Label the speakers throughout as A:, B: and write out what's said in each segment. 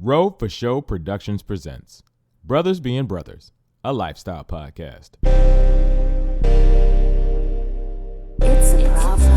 A: Road for Show Productions presents Brothers Being Brothers, a lifestyle podcast.
B: It's a problem.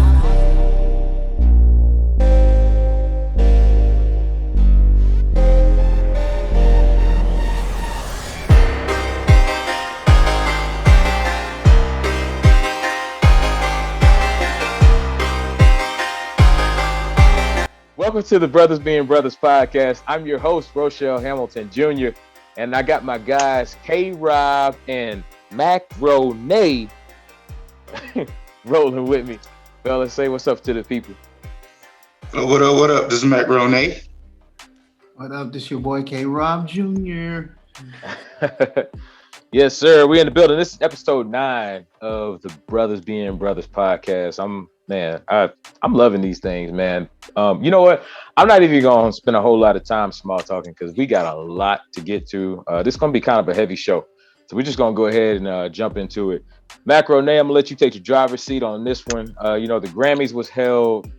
C: Welcome to the Brothers Being Brothers podcast. I'm your host, Rochelle Hamilton Jr., and I got my guys, K-Rob and Macronay, rolling with me. Fellas, say what's up to the people.
D: What up, what up? This is Macronay.
E: What up? This your boy K-Rob Jr.
C: Yes, sir. We're in the building. This is episode 9 of the Brothers Being Brothers podcast. I'm loving these things, man. You know what? I'm not even going to spend a whole lot of time small talking because we got a lot to get to. This is going to be kind of a heavy show. So we're just going to go ahead and jump into it. Macronay, I'm going to let you take the driver's seat on this one. The Grammys was held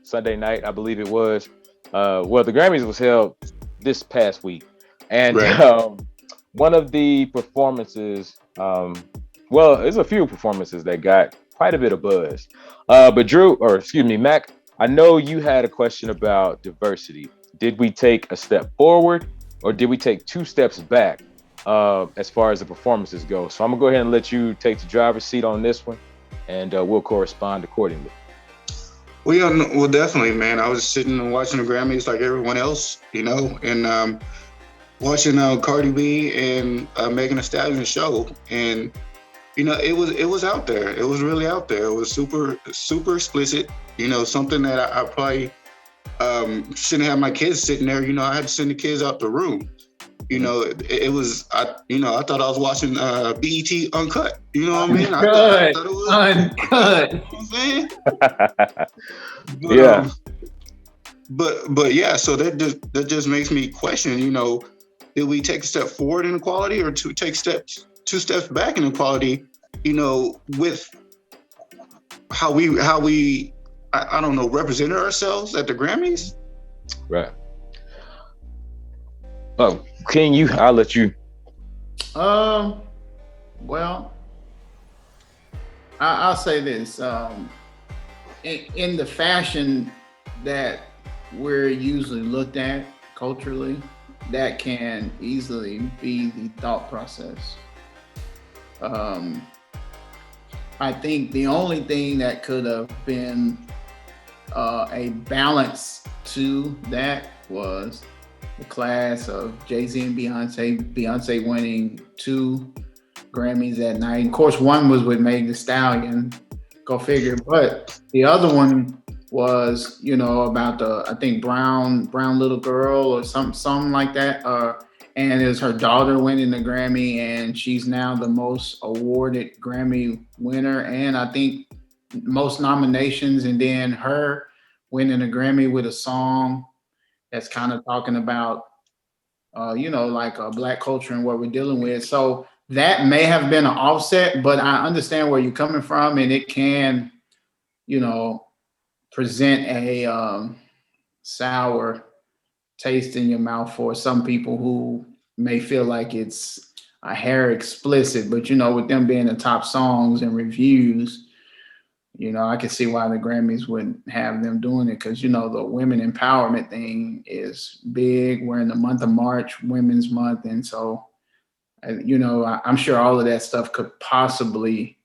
C: Sunday night, I believe it was. The Grammys was held this past week. And
D: Right.
C: One of the performances, there's a few performances that got quite a bit of buzz. Mac, I know you had a question about diversity. Did we take a step forward or did we take 2 steps back as far as the performances go? So I'm gonna go ahead and let you take the driver's seat on this one and we'll correspond accordingly.
D: Well, definitely, man. I was sitting and watching the Grammys like everyone else, and watching Cardi B and Megan Thee Stallion show, and it was out there. It was really out there. It was super explicit. Something that I probably shouldn't have my kids sitting there. I had to send the kids out the room. It was. I thought I was watching BET Uncut. You know what I mean? I thought it was
E: Uncut.
D: You know what I'm saying?
C: Yeah.
D: But yeah. So that just makes me question. Did we take a step forward in equality or to take 2 steps back in equality, with how we I don't know, represented ourselves at the Grammys?
C: Right. Oh, I'll let you.
E: Well, I'll say this. In the fashion that we're usually looked at culturally, that can easily be the thought process. I think the only thing that could have been a balance to that was the class of Jay-Z and Beyonce winning 2 Grammys that night. Of course, one was with Megan Thee Stallion, go figure, but the other one was, about the, I think, brown little girl or something like that. And it was her daughter winning the Grammy, and she's now the most awarded Grammy winner, and I think most nominations, and then her winning a Grammy with a song that's kind of talking about, Black culture and what we're dealing with. So that may have been an offset, but I understand where you're coming from, and it can, present a sour taste in your mouth for some people who may feel like it's a hair explicit, but with them being the top songs and reviews, I can see why the Grammys would have them doing it, because the women empowerment thing is big. We're in the month of March, Women's Month, and so I'm sure all of that stuff could possibly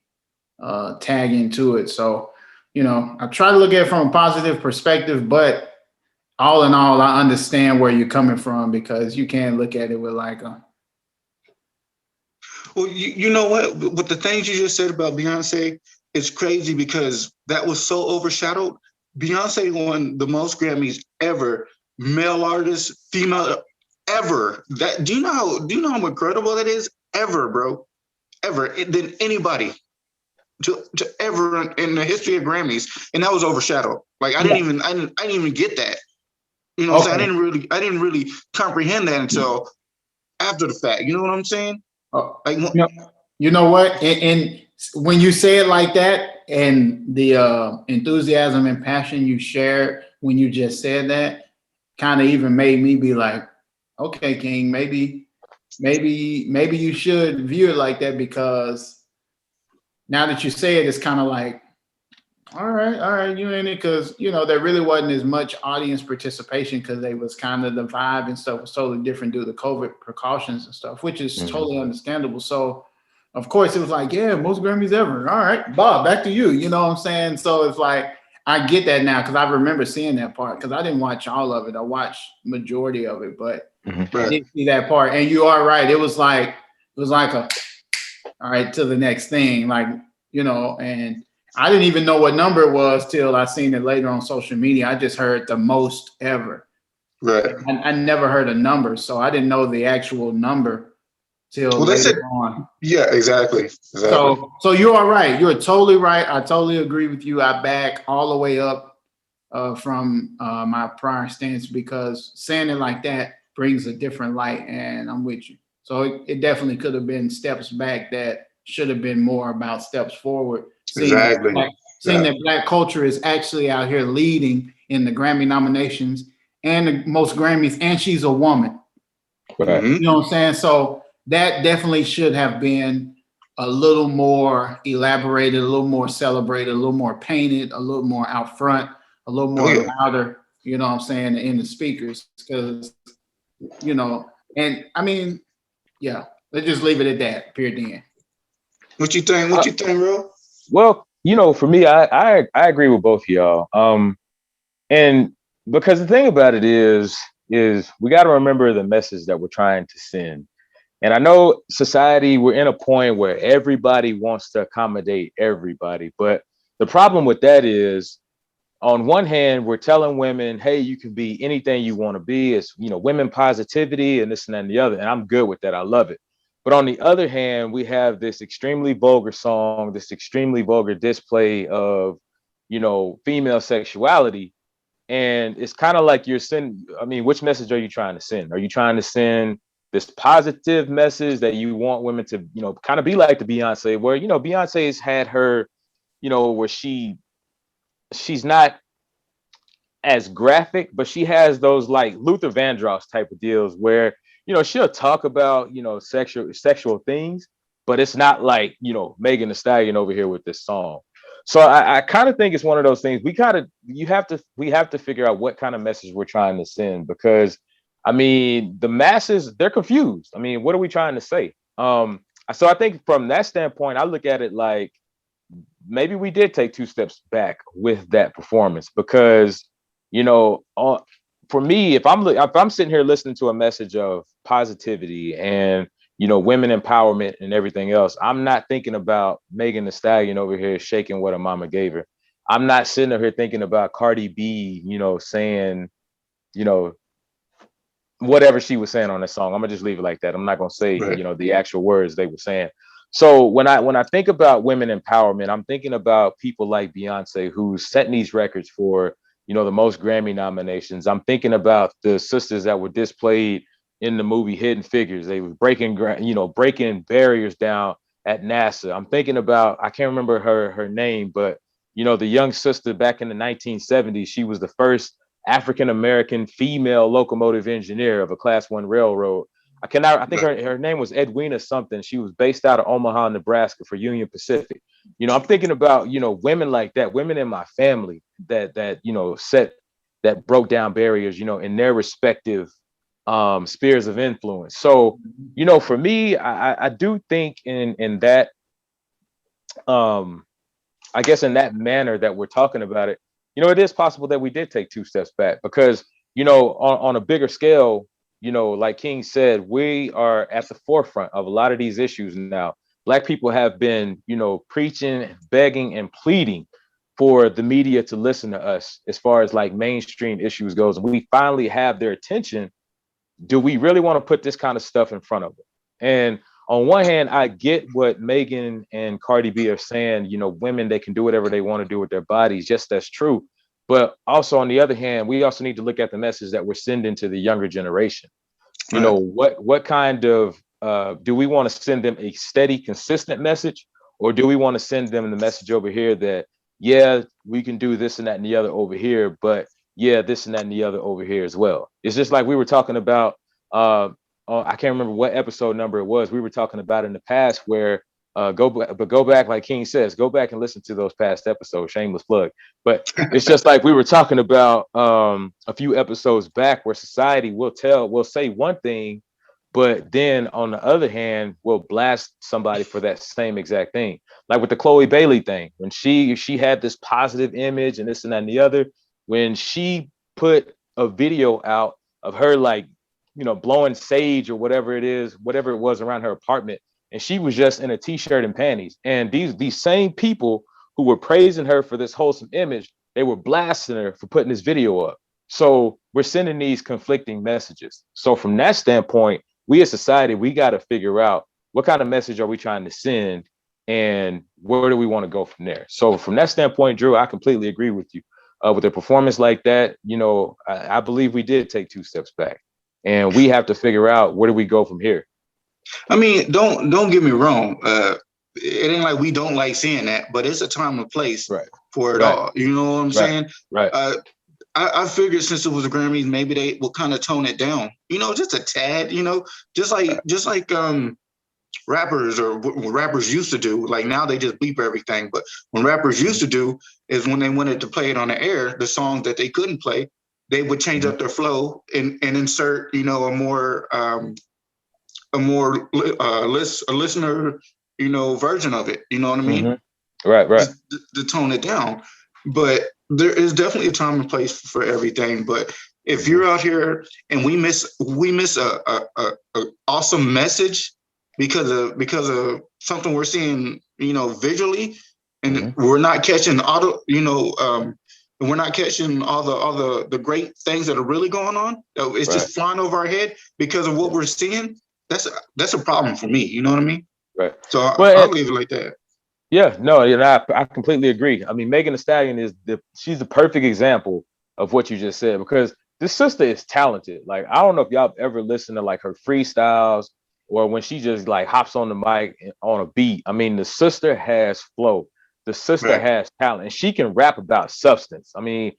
E: tag into it. So I try to look at it from a positive perspective, but all in all, I understand where you're coming from, because you can't look at it with like a.
D: Well, you know what? With the things you just said about Beyonce, it's crazy because that was so overshadowed. Beyonce won the most Grammys ever, male artist, female ever. Do you know how incredible that is? Ever, bro, ever than anybody to ever in the history of Grammys, and that was overshadowed. Like I didn't even get that.
E: Okay.
D: I didn't really comprehend that until after the fact. You know what I'm saying?
E: You know what? And when you say it like that, and the enthusiasm and passion you shared when you just said that, kind of even made me be like, okay, King, maybe you should view it like that, because now that you say it, it's kind of like, all right, you in it, because there really wasn't as much audience participation, because they was kind of the vibe and stuff was totally different due to COVID precautions and stuff, which is totally understandable. So, of course, it was like, yeah, most Grammys ever. All right, Bob, back to you. You know what I'm saying? So it's like I get that now, because I remember seeing that part, because I didn't watch all of it. I watched majority of it, but I did see that part. And you are right. It was like a all right to the next thing, like and I didn't even know what number it was till I seen it later on social media. I just heard the most ever.
D: Right.
E: I never heard a number, so I didn't know the actual number till later on.
D: Yeah, exactly.
E: So you are right. You're totally right. I totally agree with you. I back all the way up from my prior stance, because saying it like that brings a different light, and I'm with you. So it definitely could have been steps back that should have been more about steps forward. Seeing that Black culture is actually out here leading in the Grammy nominations and the most Grammys, and she's a woman.
C: Right.
E: You know what I'm saying? So that definitely should have been a little more elaborated, a little more celebrated, a little more painted, a little more out front, a little more louder, you know what I'm saying, in the speakers. Because, and I mean, yeah, let's just leave it at that, period, then.
D: What you think, Real?
C: Well, for me, I agree with both of y'all. And because the thing about it is we got to remember the message that we're trying to send. And I know society, we're in a point where everybody wants to accommodate everybody. But the problem with that is, on one hand, we're telling women, hey, you can be anything you want to be. It's, women positivity and this and that and the other. And I'm good with that. I love it. But on the other hand, we have this extremely vulgar song, this extremely vulgar display of, female sexuality. And it's kind of like you're sending, which message are you trying to send? Are you trying to send this positive message that you want women to, kind of be like the Beyonce, where, Beyonce's had her, where she's not as graphic, but she has those like Luther Vandross type of deals where, she'll talk about, sexual things, but it's not like, Megan Thee Stallion over here with this song. So I kind of think it's one of those things we have to figure out what kind of message we're trying to send, because the masses, they're confused. What are we trying to say? So I think from that standpoint, I look at it like maybe we did take two steps back with that performance, because, for me, if I'm sitting here listening to a message of positivity and, women empowerment and everything else, I'm not thinking about Megan Thee Stallion over here shaking what her mama gave her. I'm not sitting over here thinking about Cardi B, saying, whatever she was saying on the song. I'm gonna just leave it like that. I'm not gonna say, the actual words they were saying. So when I think about women empowerment, I'm thinking about people like Beyonce, who's setting these records for, the most Grammy nominations. I'm thinking about the sisters that were displayed in the movie Hidden Figures. They were breaking barriers down at NASA. I'm thinking about, I can't remember her name, but the young sister back in the 1970s, she was the first African-American female locomotive engineer of a Class 1 railroad. I think her name was Edwina something. She was based out of Omaha, Nebraska for Union Pacific. I'm thinking about, women like that, women in my family that broke down barriers, in their respective spheres of influence. So, for me, I do think in that, I guess in that manner that we're talking about it, it is possible that we did take two steps back, because, on a bigger scale, like King said, we are at the forefront of a lot of these issues now. Black people have been, preaching, begging, and pleading for the media to listen to us as far as like mainstream issues goes. And we finally have their attention. Do we really want to put this kind of stuff in front of them? And on one hand, I get what Megan and Cardi B are saying, women, they can do whatever they want to do with their bodies. Yes, that's true. But also on the other hand, we also need to look at the message that we're sending to the younger generation. What kind of, do we want to send them a steady, consistent message? Or do we want to send them the message over here that, yeah, we can do this and that and the other over here, but yeah, this and that and the other over here as well. It's just like we were talking about, I can't remember what episode number it was. We were talking about in the past where go back, like King says, go back and listen to those past episodes. Shameless plug. But it's just like we were talking about a few episodes back where society will say one thing, but then on the other hand, will blast somebody for that same exact thing. Like with the Chloe Bailey thing, when she had this positive image and this and that and the other, when she put a video out of her like, blowing sage or whatever it is, whatever it was around her apartment, and she was just in a t-shirt and panties. And these same people who were praising her for this wholesome image, they were blasting her for putting this video up. So we're sending these conflicting messages. So from that standpoint, we as society, we got to figure out what kind of message are we trying to send and where do we want to go from there. So from that standpoint, Drew, I completely agree with you. With a performance like that, I believe we did take 2 steps back, and we have to figure out where do we go from here.
D: I mean, don't get me wrong. It ain't like we don't like seeing that, but it's a time and place for it all. You know what I'm saying?
C: Right.
D: I figured since it was the Grammys, maybe they will kind of tone it down. Just a tad. Just like rappers or what rappers used to do. Like now they just bleep everything, but when rappers used to do is when they wanted to play it on the air, the songs that they couldn't play, they would change up their flow and insert a listener version of it. You know what I mean?
C: Right.
D: To tone it down, but there is definitely a time and place for everything. But if you're out here and we miss a awesome message because of something we're seeing, visually, and we're not catching we're not catching all the great things that are really going on. It's just flying over our head because of what we're seeing. That's a problem for me. You know what I mean?
C: Right.
D: So I'll leave it like that.
C: Yeah, no, I completely agree. I mean, Megan Thee Stallion she's the perfect example of what you just said, because this sister is talented. Like, I don't know if y'all ever listened to like her freestyles or when she just like hops on the mic on a beat. I mean, the sister has flow. The sister has talent, and she can rap about substance. I mean,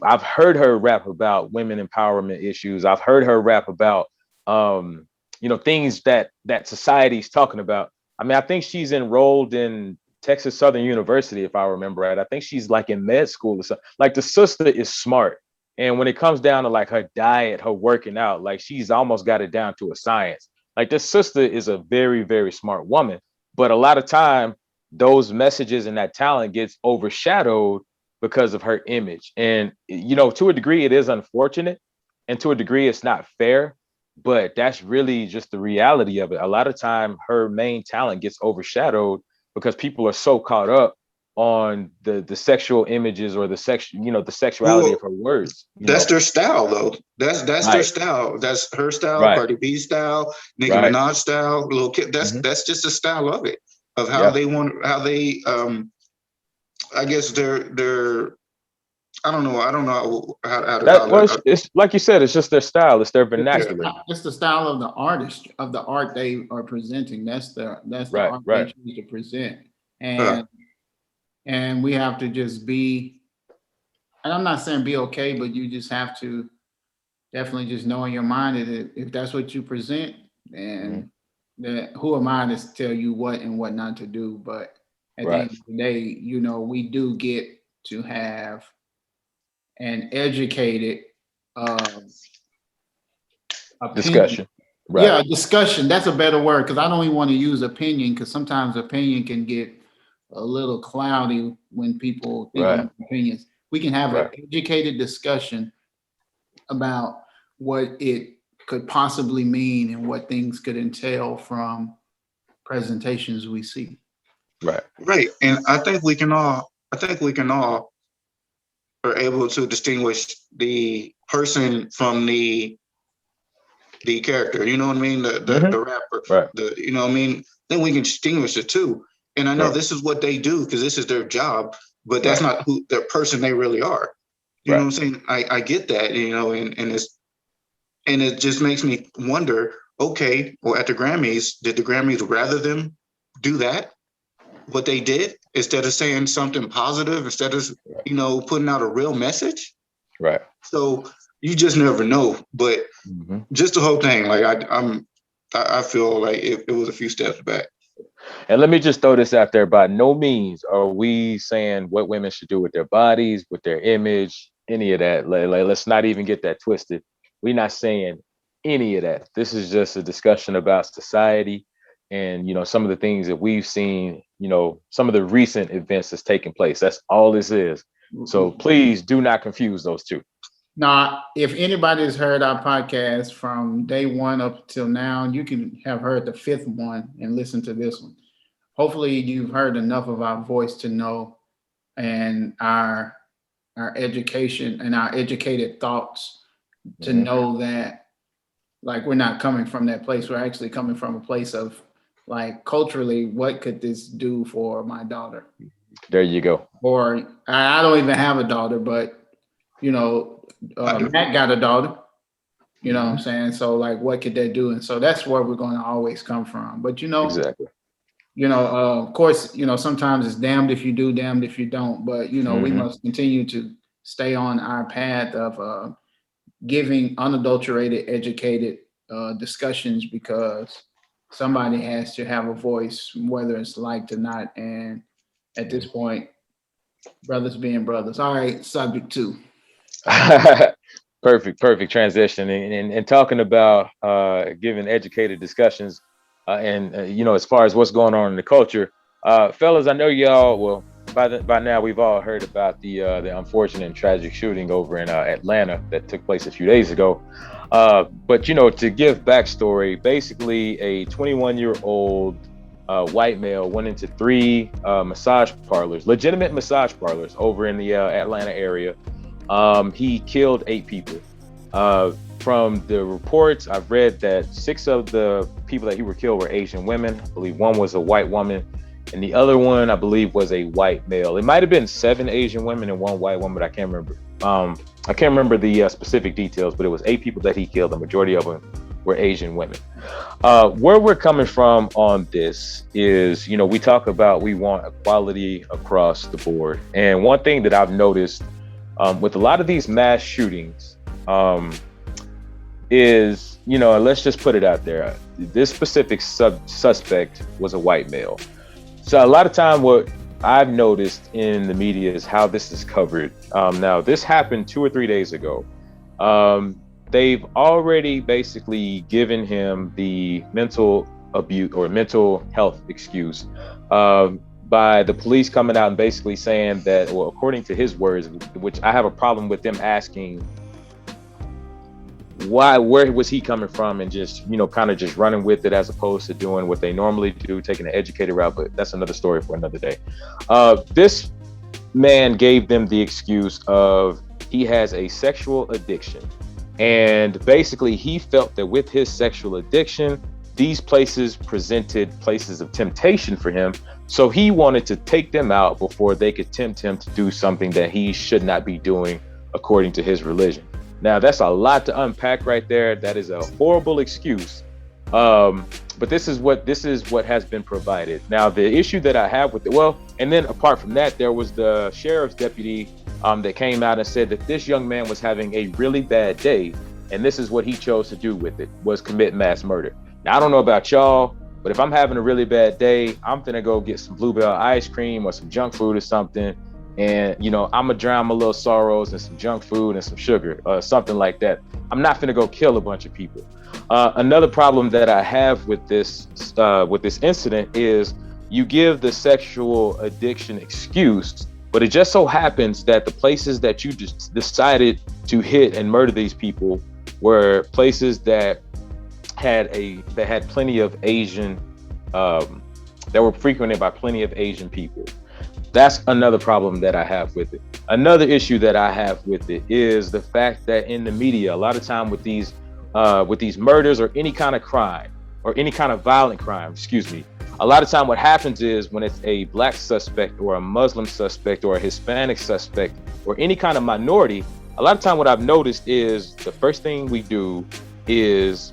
C: I've heard her rap about women empowerment issues. I've heard her rap about things that society's talking about. I mean, I think she's enrolled in Texas Southern University, if I remember right. I think she's like in med school or something. Like, the sister is smart. And when it comes down to like her diet, her working out, like she's almost got it down to a science. Like, this sister is a very, very smart woman. But a lot of time, those messages and that talent gets overshadowed because of her image. And, to a degree, it is unfortunate. And to a degree, it's not fair. But that's really just the reality of it. A lot of time, her main talent gets overshadowed because people are so caught up on the sexual images or the sexuality of her words.
D: That's their style, though. That's their style. That's her style, Cardi B's style, Nicki Minaj style, Lil Kim. That's just the style of it, of how they want, how they I guess they're I don't know how to.
C: It's like you said, it's just their style, it's their vernacular.
E: It's the style of the artist, of the art they are presenting. That's the art they choose to present, and we have to just be. And I'm not saying be okay, but you just have to definitely just know in your mind that if that's what you present, and that who am I to tell you what and what not to do? But at the end of the day, we do get to have an educated
C: discussion.
E: Yeah, discussion. That's a better word, because I don't even want to use opinion, because sometimes opinion can get a little cloudy when people think of opinions. We can have an educated discussion about what it could possibly mean and what things could entail from presentations we see.
D: Right. And I think we can all are able to distinguish the person from the character. You know what I mean? The rapper. You know what I mean? Then we can distinguish the two. And I know this is what they do because this is their job, but that's not who the person they really are. You know what I'm saying? I get that, and it just makes me wonder, okay, well, at the Grammys, did the Grammys rather them do that? What they did, instead of saying something positive, instead of putting out a real message.
C: Right.
D: So you just never know. But
C: Mm-hmm.
D: just the whole thing, like I feel like it was a few steps back.
C: And let me just throw this out there. By no means are we saying what women should do with their bodies, with their image, any of that. Let's not even get that twisted. We're not saying any of that. This is just a discussion about society and, some of the things that we've seen, some of the recent events that's taking place. That's all this is. So please do not confuse those two.
E: Now, if anybody has heard our podcast from day one up till now, you can have heard the fifth one and listen to this one. Hopefully, you've heard enough of our voice to know, and our education and our educated thoughts to know that, like, we're not coming from that place. We're actually coming from a place of, like, culturally, what could this do for my daughter?
C: There you go.
E: Or I don't even have a daughter, but Matt got a daughter, you know what I'm saying? So, like, what could that do? And so that's where we're going to always come from. But,
C: exactly.
E: Of course, sometimes it's damned if you do, damned if you don't. But, we must continue to stay on our path of giving unadulterated, educated discussions, because somebody has to have a voice, whether it's liked or not. And at this point, brothers being brothers. All right, subject 2.
C: Perfect transition. And talking about giving educated discussions and as far as what's going on in the culture, fellas, I know y'all, well, by now we've all heard about the unfortunate and tragic shooting over in Atlanta that took place a few days ago. But to give backstory, basically a 21-year-old white male went into 3 massage parlors, legitimate massage parlors over in the Atlanta area. He killed 8 people. From the reports, I've read that 6 of the people that he were killed were Asian women. I believe 1 was a white woman, and the other one, I believe, was a white male. It might have been 7 Asian women and 1 white woman, but I can't remember. I can't remember the specific details, but it was 8 people that he killed. The majority of them were Asian women. Where we're coming from on this is, we talk about we want equality across the board. And one thing that I've noticed with a lot of these mass shootings is, let's just put it out there. This specific suspect was a white male. So a lot of time what I've noticed in the media is how this is covered. Now, this happened 2 or 3 days ago. They've already basically given him the mental abuse or mental health excuse by the police coming out and basically saying that, well, according to his words, which I have a problem with them asking, where was he coming from, and just, kind of just running with it as opposed to doing what they normally do, taking an educated route. But that's another story for another day. This man gave them the excuse of he has a sexual addiction. And basically he felt that with his sexual addiction, these places presented places of temptation for him. So he wanted to take them out before they could tempt him to do something that he should not be doing according to his religion. Now, that's a lot to unpack right there. That is a horrible excuse. But this is what has been provided. Now, the issue that I have with it, well, and then apart from that, there was the sheriff's deputy that came out and said that this young man was having a really bad day, and this is what he chose to do with it, was commit mass murder. Now, I don't know about y'all, but if I'm having a really bad day, I'm gonna go get some Bluebell ice cream or some junk food or something, and I'm gonna drown my little sorrows in some junk food and some sugar, something like that. I'm not gonna go kill a bunch of people. Another problem that I have with this incident is you give the sexual addiction excuse, but it just so happens that the places that you just decided to hit and murder these people were places that had plenty of Asian, that were frequented by plenty of Asian people. That's another problem that I have with it. Another issue that I have with it is the fact that in the media, a lot of time with these murders or any kind of crime or any kind of violent crime, a lot of time what happens is when it's a black suspect or a Muslim suspect or a Hispanic suspect or any kind of minority, a lot of time what I've noticed is the first thing we do is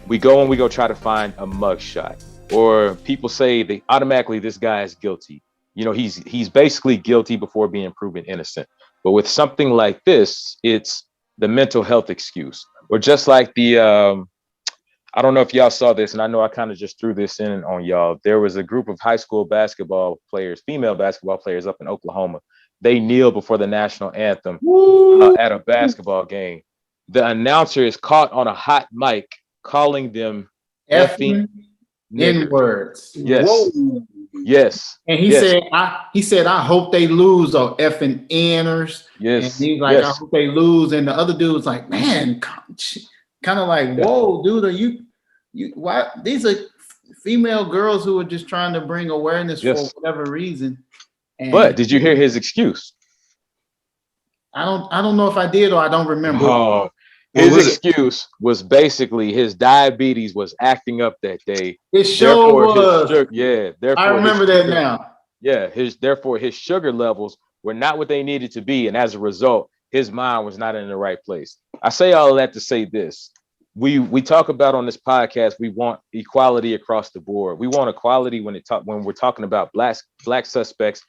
C: we go try to find a mugshot, or people say they automatically, this guy is guilty. He's basically guilty before being proven innocent. But with something like this, it's the mental health excuse, or just like the I don't know if y'all saw this, and I know I kind of just threw this in on y'all. There was a group of high school basketball players, female basketball players up in Oklahoma. They kneel before the national anthem at a basketball game. The announcer is caught on a hot mic calling them effing
E: Effing N
C: niggers.
E: words.
C: Yes.
D: Whoa.
C: Yes.
E: And he
C: Yes.
E: said, I hope they lose or effing Ners. And
C: Yes.
E: he's like, I
C: Yes.
E: hope they lose. And the other dude was like, man, kind of like, whoa, dude, are you why? These are female girls who are just trying to bring awareness
C: Yes.
E: for whatever reason. And
C: But did you hear his excuse?
E: I don't know if I did or I don't remember.
C: Oh,
D: What was
C: his
D: it?
C: excuse was basically his diabetes was acting up that day.
E: It sure
C: Therefore,
E: was.
C: therefore
E: I remember
C: his
E: that
C: sugar,
E: now.
C: yeah, therefore his sugar levels were not what they needed to be, and as a result, his mind was not in the right place. I say all of that to say this: we talk about on this podcast, we want equality across the board. We want equality when we're talking about black suspects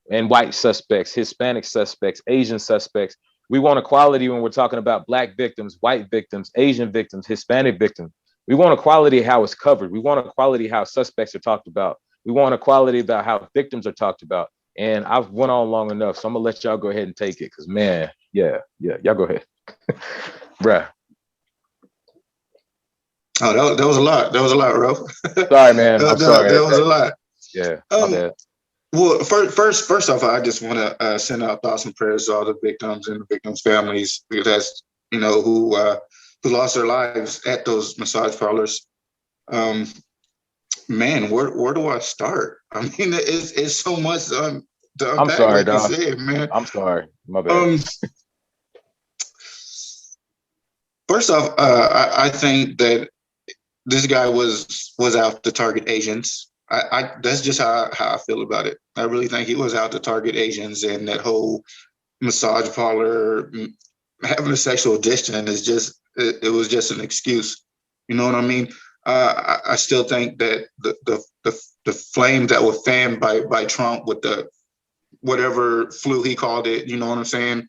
C: and white suspects, Hispanic suspects, Asian suspects. We want equality when we're talking about black victims, white victims, Asian victims, Hispanic victims. We want equality how it's covered. We want equality how suspects are talked about. We want equality about how victims are talked about. And I've went on long enough, so I'm gonna let y'all go ahead and take it, because man, yeah, y'all go ahead, bruh.
D: Oh, that was a lot. That was a lot, bro.
C: Sorry, man. I'm sorry.
D: That was a lot.
C: Yeah, my bad.
D: Well, first off, I just want to send out thoughts and prayers to all the victims and the victims' families, because that's who lost their lives at those massage parlors. Man, where do I start? I mean, it's so much to unpack,
C: I'm sorry,
D: like
C: dog.
D: you said, man.
C: I'm sorry. My bad.
D: First off, I think that this guy was out to target Asians. I that's just how I feel about it. I really think he was out to target Asians, and that whole massage parlor having a sexual addiction is just it was just an excuse. You know what I mean? I still think that the flames that were fanned by Trump with the whatever flu he called it, you know what I'm saying?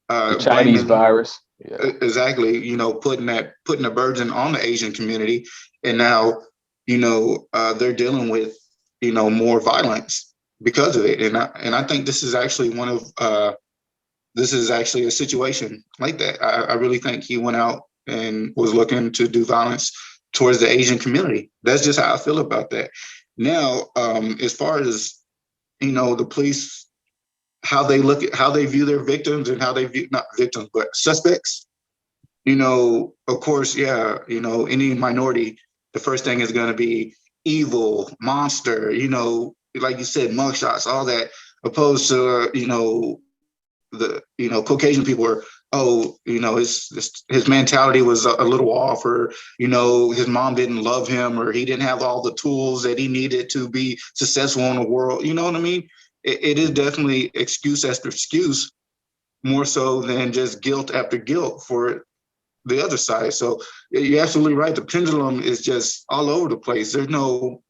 C: The Chinese virus. Yeah.
D: Exactly. Putting the burden on the Asian community, and now they're dealing with more violence because of it, and I think this is actually a situation like that. I really think he went out and was looking to do violence towards the Asian community. That's just how I feel about that. Now, as far as the police, how they view their victims, and how they view, not victims, but suspects. Of course, yeah, any minority, the first thing is going to be evil, monster, like you said, mugshots, all that, opposed to, the, Caucasian people are, his mentality was a little off, or, his mom didn't love him, or he didn't have all the tools that he needed to be successful in the world. You know what I mean? It is definitely excuse after excuse, more so than just guilt after guilt for the other side. So you're absolutely right. The pendulum is just all over the place. There's no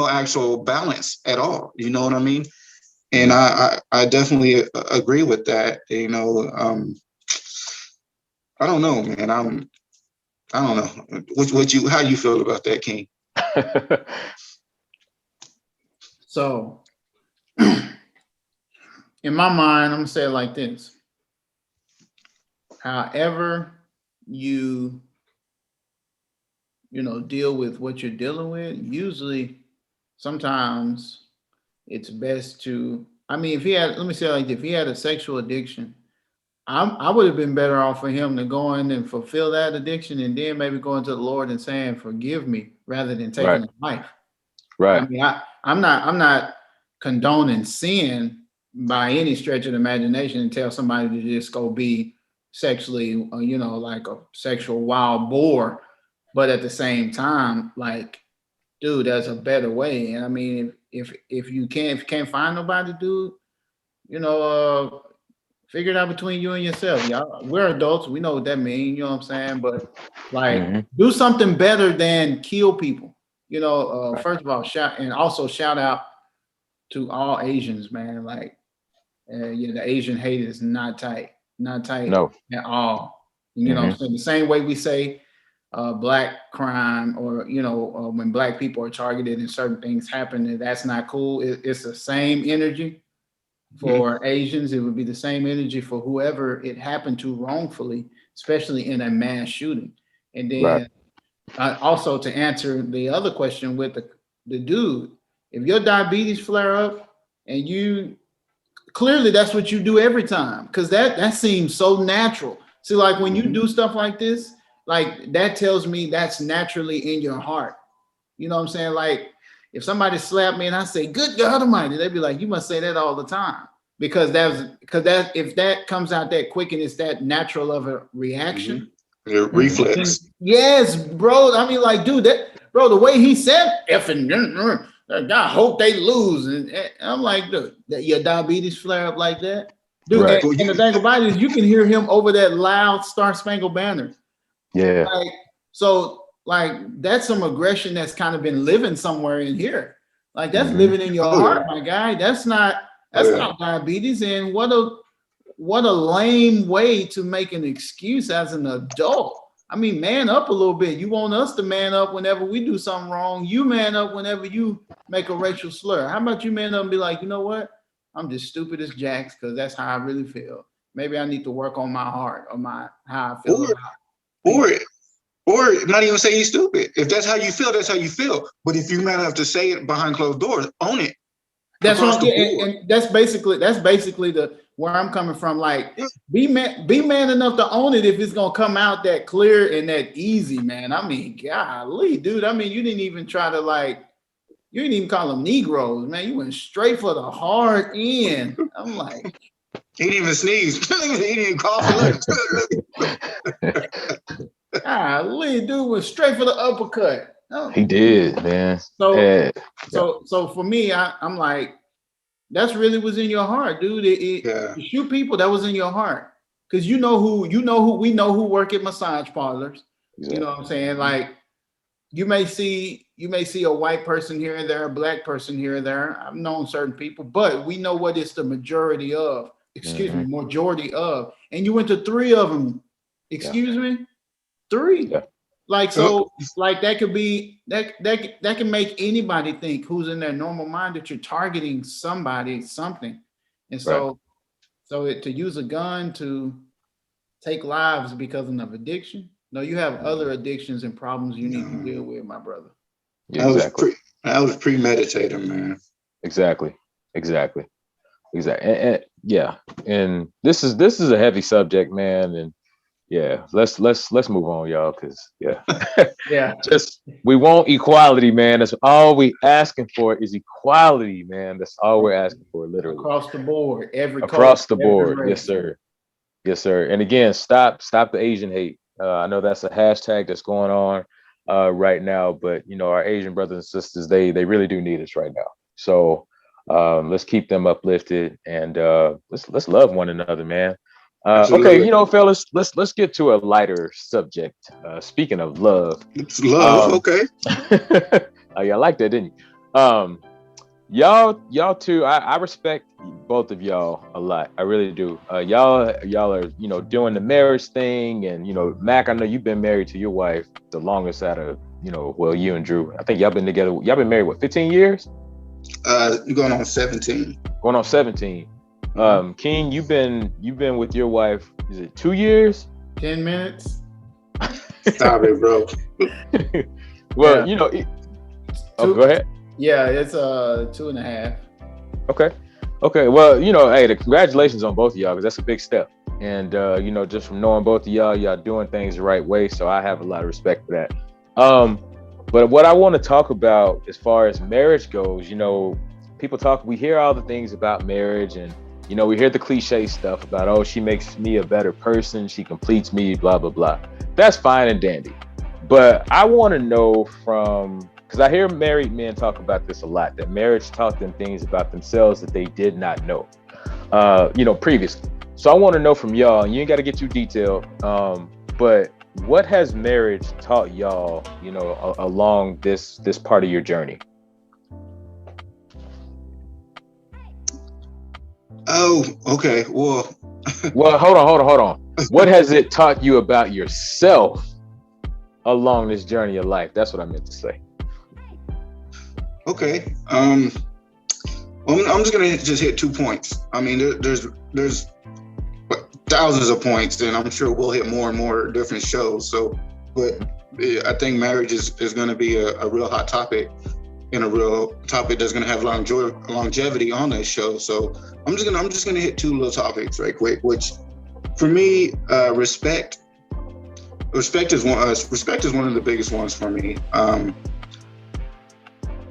D: actual balance at all. You know what I mean? And I definitely agree with that. I don't know, man. I don't know how you feel about that, King.
E: So in my mind, I'm gonna say it like this. However you deal with what you're dealing with, usually sometimes it's best to, let me say it like this, if he had a sexual addiction, I would have been better off for him to go in and fulfill that addiction, and then maybe going to the Lord and saying, forgive me, rather than taking his life.
C: Right.
E: I mean, I'm not condoning sin by any stretch of the imagination, and tell somebody to just go be sexually, like a sexual wild boar. But at the same time, like, dude, there's a better way. And I mean, if you can't find nobody, dude, figure it out between you and yourself. Y'all, we're adults. We know what that means. You know what I'm saying? But like, do something better than kill people. First of all, shout out to all Asians, man. Like, the Asian hate is not tight
C: No.
E: at all. You know what I'm saying? The same way we say black crime, or when black people are targeted and certain things happen, and that's not cool. It's the same energy for Asians. It would be the same energy for whoever it happened to wrongfully, especially in a mass shooting. And then also to answer the other question with the dude, if your diabetes flare up and you clearly that's what you do every time, because that seems so natural. See, like when you do stuff like this, like that tells me that's naturally in your heart. You know what I'm saying? Like if somebody slapped me and I say, "Good God Almighty," they'd be like, "You must say that all the time," because if that comes out that quick and it's that natural of a reaction,
D: your reflex.
E: Yes, bro. I mean, like, dude, the way he said effing, I hope they lose, and I'm like, dude, your diabetes flare up like that, dude.
C: Right.
E: And the thing about it is, you can hear him over that loud Star Spangled Banner.
C: Yeah.
E: Like, so, like, that's some aggression that's kind of been living somewhere in here. Like, that's living in your heart, my guy. That's not diabetes. And what a lame way to make an excuse as an adult. I mean, man up a little bit. You want us to man up whenever we do something wrong. You man up whenever you make a racial slur. How about you man up and be like, you know what? I'm just stupid as Jax because that's how I really feel. Maybe I need to work on my heart or how I feel about
D: or not even say you're stupid. If that's how you feel, that's how you feel. But if you man enough to say it behind closed doors, own it.
E: That's what and that's basically the where I'm coming from. Like, be man enough to own it if it's gonna come out that clear and that easy, man. I mean, golly, dude. I mean, you didn't even try to you didn't even call them Negroes, man. You went straight for the hard end. I'm like,
D: he didn't even sneeze. He didn't even cough.
E: Golly, dude went straight for the uppercut. Oh.
C: He did, man.
E: So for me, I'm like, that's really was in your heart, dude. To shoot people, that was in your heart, because we know who work at massage parlors. Exactly. You know what I'm saying? Like, you may see a white person here and there, a black person here and there. I've known certain people, but we know what it's the majority of. Majority of. And you went to 3 of them. Excuse me, 3. Yeah. Like, so, like that could be that can make anybody think who's in their normal mind that you're targeting somebody, something. And so to use a gun to take lives because of addiction. No, you have other addictions and problems you need to deal with, my brother.
C: Yeah, exactly.
D: I was premeditated, man.
C: Exactly. And this is a heavy subject, man. And yeah, let's move on, y'all, because just we want equality, man. That's all we asking for is equality, man. That's all we're asking for, literally
E: across the board,
C: across the board. Yes, sir. And again, stop the Asian hate. I know that's a hashtag that's going on right now, but our Asian brothers and sisters, they really do need us right now. So let's keep them uplifted and let's love one another, man. Okay, fellas, let's get to a lighter subject. Speaking of love,
D: it's love. Okay.
C: Oh, y'all like that, didn't you? Y'all too. I respect both of y'all a lot. I really do. Y'all are doing the marriage thing, and Mac, I know you've been married to your wife the longest out of you and Drew. I think y'all been together. Y'all been married 15 years?
D: Going on 17.
C: Going on 17. King, you've been with your wife, is it 2 years?
E: 10 minutes.
D: Stop it, bro.
C: Well, go ahead.
E: Yeah, it's 2.5.
C: Okay. Well, hey, the congratulations on both of y'all, because that's a big step. And just from knowing both of y'all doing things the right way. So I have a lot of respect for that. But what I want to talk about as far as marriage goes, we hear all the things about marriage, and we hear the cliche stuff about, oh, she makes me a better person, she completes me, blah, blah, blah. That's fine and dandy. But I want to know because I hear married men talk about this a lot, that marriage taught them things about themselves that they did not know, previously. So I want to know from y'all, and you ain't got to get too detailed, but what has marriage taught y'all, along this part of your journey?
D: Oh, okay. Well,
C: hold on. What has it taught you about yourself along this journey of life? That's what I meant to say.
D: Okay. I'm just gonna just hit 2 points. I mean, there's thousands of points, and I'm sure we'll hit more and more different shows. So, but I think marriage is going to be a real hot topic, and a real topic that's going to have longevity on this show. So I'm just gonna hit 2 little topics right quick. Which, for me, respect. Respect is one of the biggest ones for me.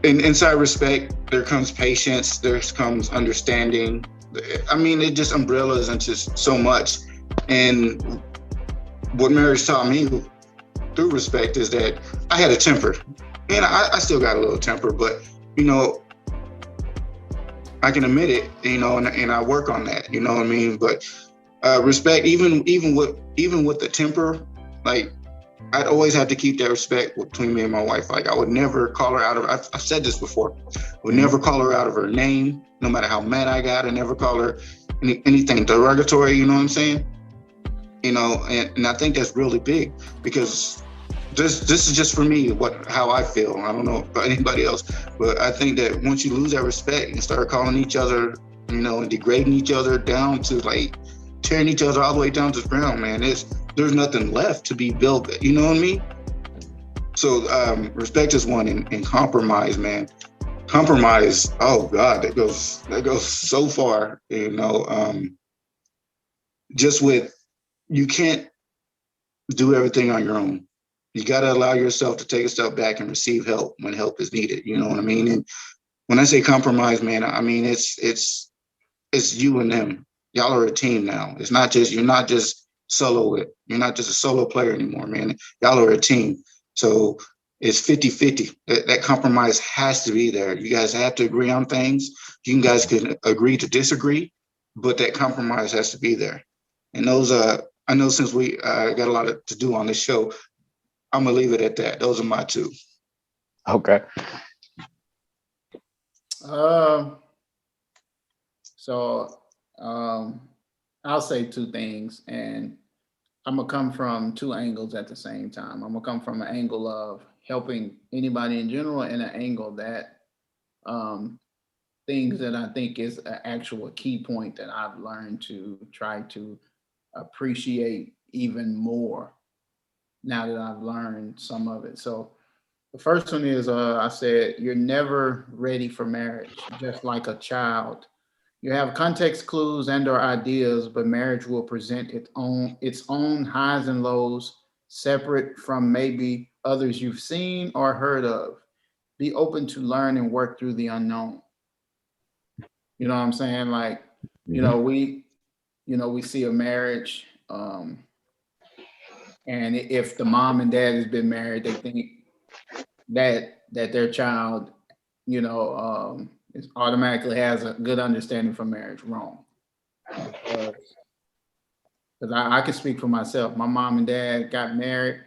D: Inside respect, there comes patience, there comes understanding. I mean, it just umbrellas into so much. And what marriage taught me through respect is that I had a temper. And I still got a little temper, but, you know, I can admit it, you know, and I work on that, you know what I mean? But respect, even with the temper, like, I'd always have to keep that respect between me and my wife. Like, I would never call her out of, I've said this before, I would never call her out of her name, no matter how mad I got. I never call her anything derogatory, you know what I'm saying? You know, and I think that's really big, because this is just for me, how I feel. I don't know about anybody else, but I think that once you lose that respect and start calling each other, you know, and degrading each other down to, like, tearing each other all the way down to the ground, man, there's nothing left to be built, you know what I mean? So respect is one, and compromise, man. Compromise, oh God, that goes so far, you know. Just with, you can't do everything on your own. You got to allow yourself to take a step back and receive help when help is needed, you know what I mean? And when I say compromise, man, I mean it's you and them. Y'all are a team now. You're not just you're not just a solo player anymore, man. Y'all are a team. So it's 50-50. That compromise has to be there. You guys have to agree on things. You guys can agree to disagree, but that compromise has to be there. And those, I know since we got a lot to do on this show, I'm gonna leave it at that. Those are my 2.
C: Okay.
E: So I'll say 2 things, and I'm gonna come from 2 angles at the same time. I'm gonna come from an angle of helping anybody in general, and an angle that things that I think is an actual key point that I've learned to try to appreciate even more now that I've learned some of it. So the first one is, I said, you're never ready for marriage, just like a child. You have context clues and/or ideas, but marriage will present its own highs and lows, separate from maybe others you've seen or heard of. Be open to learn and work through the unknown. You know what I'm saying? Like, you know, we see a marriage, and if the mom and dad has been married, they think that their child, you know, automatically has a good understanding for marriage. Wrong. Because I can speak for myself. My mom and dad got married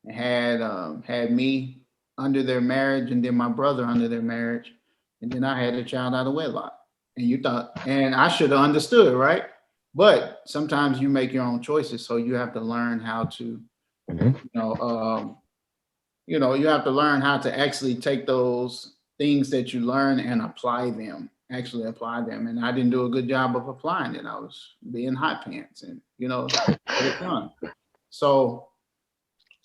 E: and had me under their marriage, and then my brother under their marriage, and then I had a child out of wedlock. And I should have understood, right? But sometimes you make your own choices, so you have to learn how to, you have to learn how to actually take those things that you learn and apply them. And I didn't do a good job of applying it. I was being hot pants, and it fun. So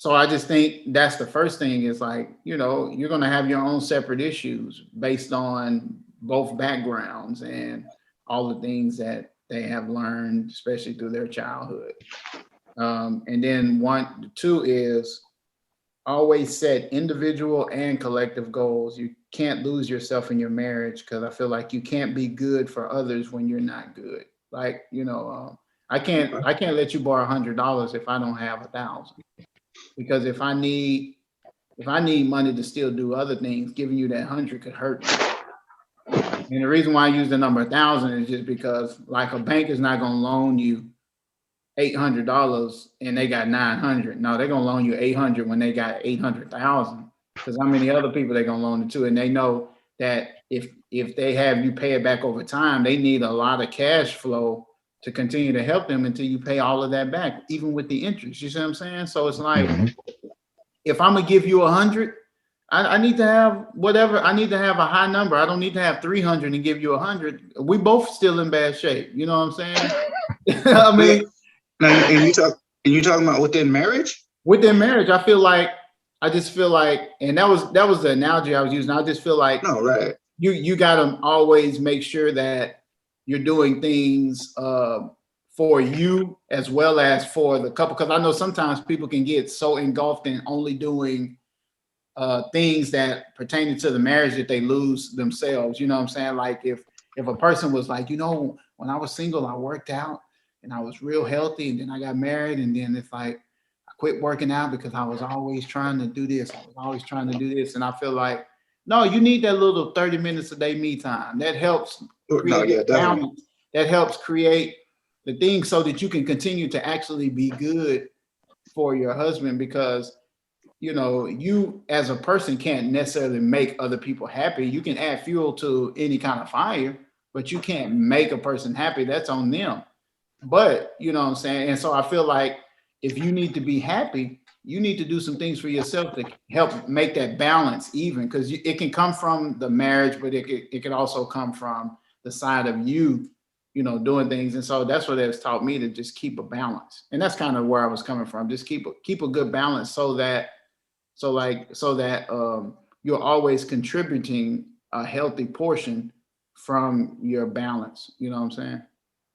E: I just think that's the first thing, is like, you're going to have your own separate issues based on both backgrounds and all the things that they have learned, especially through their childhood. And then 2 is always set individual and collective goals. You can't lose yourself in your marriage, because I feel like you can't be good for others when you're not good. Like, I can't let you borrow $100 if I don't have 1,000, because if I need money to still do other things, giving you that 100 could hurt me. And the reason why I use the number 1,000 is just because, like, a bank is not going to loan you $800 and they got 900. No, they're going to loan you 800 when they got 800,000, because how many other people they're going to loan it to? And they know that if they have you pay it back over time, they need a lot of cash flow to continue to help them until you pay all of that back, even with the interest. You see what I'm saying? So it's like, if I'm gonna give you 100, I need to have whatever. I need to have a high number. I don't need to have 300 and give you 100. We both still in bad shape. You know what I'm saying? I mean,
D: now, and you talking about within marriage?
E: Within marriage, I just feel like, and that was the analogy I was using. I just feel like,
D: no, right.
E: You got to always make sure that you're doing things for you as well as for the couple. Because I know sometimes people can get so engulfed in only doing things that pertaining to the marriage that they lose themselves. You know what I'm saying? Like if a person was like, when I was single, I worked out and I was real healthy, and then I got married, and then it's like I quit working out because I was always trying to do this. And I feel like, no, you need that little 30 minutes a day me time. That helps create balance. That helps create the thing so that you can continue to actually be good for your husband, because you as a person can't necessarily make other people happy. You can add fuel to any kind of fire, but you can't make a person happy. That's on them. But you know what I'm saying? And so I feel like if you need to be happy, you need to do some things for yourself to help make that balance even, because it can come from the marriage, but it can also come from the side of you doing things. And so that's what it's taught me, to just keep a balance. And that's kind of where I was coming from. Just keep a good balance so that you're always contributing a healthy portion from your balance. You know what I'm saying?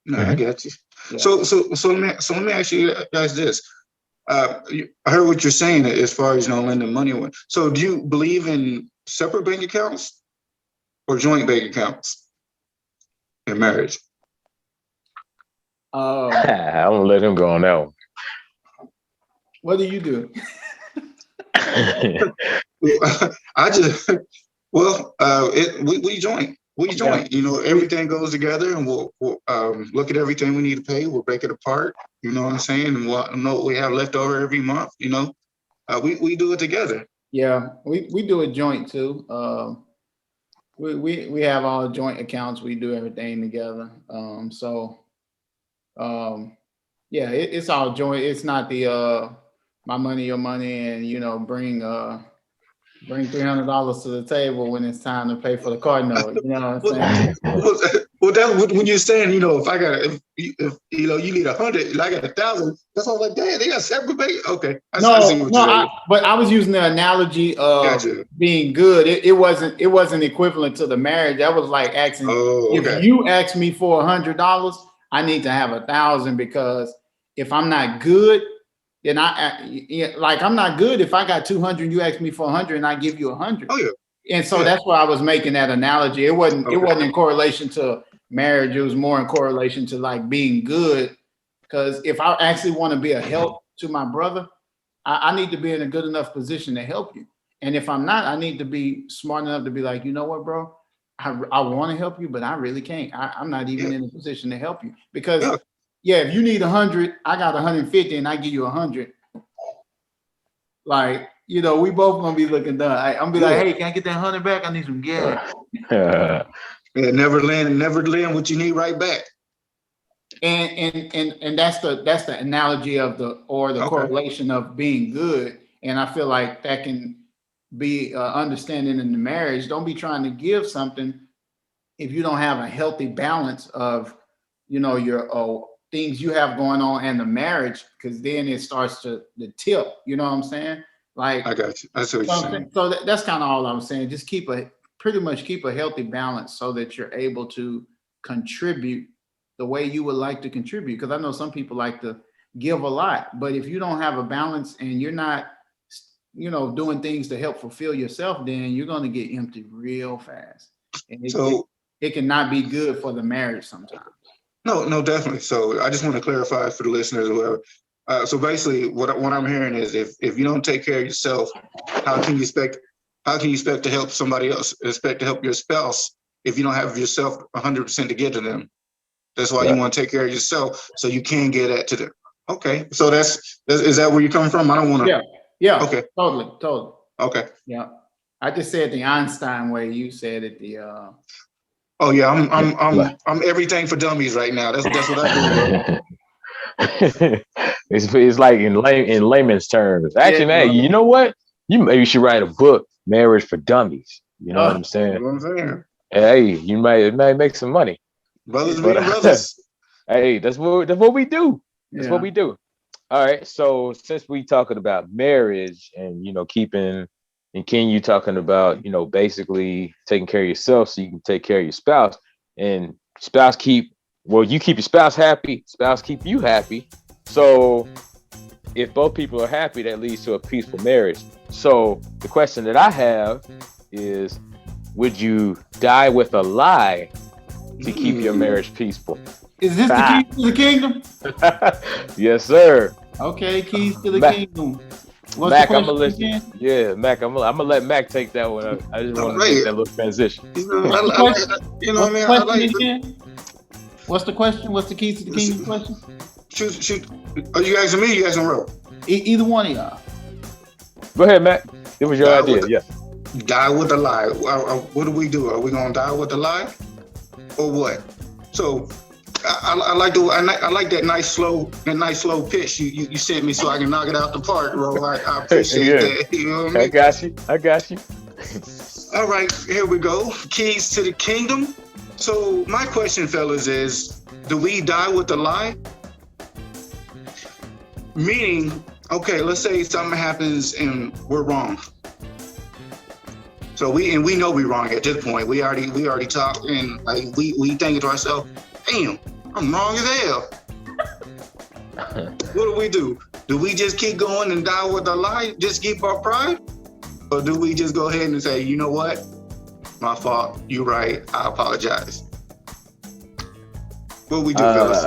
D: No, I get you. Yeah. So let me ask you guys this. I heard what you're saying as far as lending money. So do you believe in separate bank accounts or joint bank accounts in marriage?
C: I'm gonna let him go on that one.
E: What do you do?
D: We joint. Everything goes together, and we'll look at everything we need to pay. We'll break it apart. You know what I'm saying? And we'll know what we have left over every month. We do it together.
E: Yeah, we do it joint too. We have all joint accounts. We do everything together. It's all joint. It's not the my money, your money, and bring $300 to the table when it's time to pay for the car note. You know what I'm saying?
D: Well, that's when you're saying, if you need 100, and I got 1,000. That's all like, damn, they got separate bank. Okay, but
E: I was using the analogy of being good. It wasn't equivalent to the marriage. That was like asking, if you ask me for $100, I need to have 1,000, because if I'm not good, then I'm not good if I got 200, you ask me for 100 and I give you 100.
D: Oh yeah.
E: And so that's why I was making that analogy. It wasn't in correlation to marriage. It was more in correlation to like being good. Because if I actually want to be a help to my brother, I need to be in a good enough position to help you. And if I'm not, I need to be smart enough to be like, you know what, bro? I want to help you, but I really can't. I'm not even in a position to help you, because if you need 100, I got 150 and I give you 100. Like, we both gonna be looking done. I'm be like, hey, can I get that 100 back? I need some gas.
D: Never lend what you need right back.
E: And that's the analogy of the correlation of being good. And I feel like that can be understanding in the marriage. Don't be trying to give something if you don't have a healthy balance of your things you have going on and the marriage, because then it starts to the tip. You know what I'm saying? Like,
D: I got you. That's what you're saying.
E: So that's kind of all I'm saying. Just pretty much keep a healthy balance so that you're able to contribute the way you would like to contribute. Because I know some people like to give a lot, but if you don't have a balance and you're not, doing things to help fulfill yourself, then you're going to get empty real fast. And it cannot be good for the marriage sometimes.
D: No, definitely. So I just want to clarify for the listeners or whoever. So basically, what I'm hearing is, if you don't take care of yourself, how can you expect to help somebody else? Expect to help your spouse if you don't have yourself 100% to give to them. That's why you want to take care of yourself so you can get that to them. Okay, so is that where you're coming from? I don't want to.
E: Yeah.
D: Okay.
E: Totally.
D: Okay.
E: Yeah. I just said the Einstein way. You said it
D: Oh yeah, I'm everything for dummies right now. That's what I do, bro.
C: It's like in layman's terms. Actually,
E: Yeah,
C: man, you know what? You maybe should write a book, Marriage for Dummies. You know what I'm
D: You
C: saying?
D: know what I'm saying?
C: Hey, it might make some money.
D: Brothers
C: But
D: being brothers.
C: hey, that's what we do. That's what
E: yeah.
C: we do. All right. So since we talking about marriage and keeping and Ken, you talking about basically taking care of yourself so you can take care of your spouse and you keep your spouse happy, spouse keep you happy. So if both people are happy, that leads to a peaceful marriage. So the question that I have is, would you die with a lie to keep your marriage peaceful?
E: Is this the keys to the kingdom?
C: Yes, sir.
E: Okay, keys to the
C: Mac-
E: kingdom. What's
C: Mac,
E: the
C: I'm gonna
E: question
C: let you.
E: again?
C: Yeah, Mac, I'm gonna let Mac take that one. I just want to
D: Right.
C: make that little transition.
D: You know,
E: What's the
D: I
E: question?
D: like, you know
E: What's
D: what
E: the
D: I mean? I
E: question
D: like
E: again? What's the question? What's the keys to the kingdom question?
D: shoot. Are you asking me? You asking Ro?
E: Either one of y'all.
C: Go ahead, Mac. It was your
D: Die
C: idea.
D: with the-
C: Yeah.
D: Die with a lie. What do we do? Are we gonna die with a lie, or what? So I like that nice slow pitch you sent me so I can knock it out the park, Ro. I appreciate
C: Yeah.
D: that. You know what I
C: I
D: mean?
C: got you.
D: All right, here we go. Keys to the kingdom. So my question, fellas, is: do we die with a lie? Meaning, okay, let's say something happens and we're wrong. So we know we're wrong at this point. We already talked and like we thinking to ourselves, damn, I'm wrong as hell. What do? Do we just keep going and die with a lie? Just keep our pride? Or do we just go ahead and say, you know what? My fault. You're right. I apologize. What we do, fellas?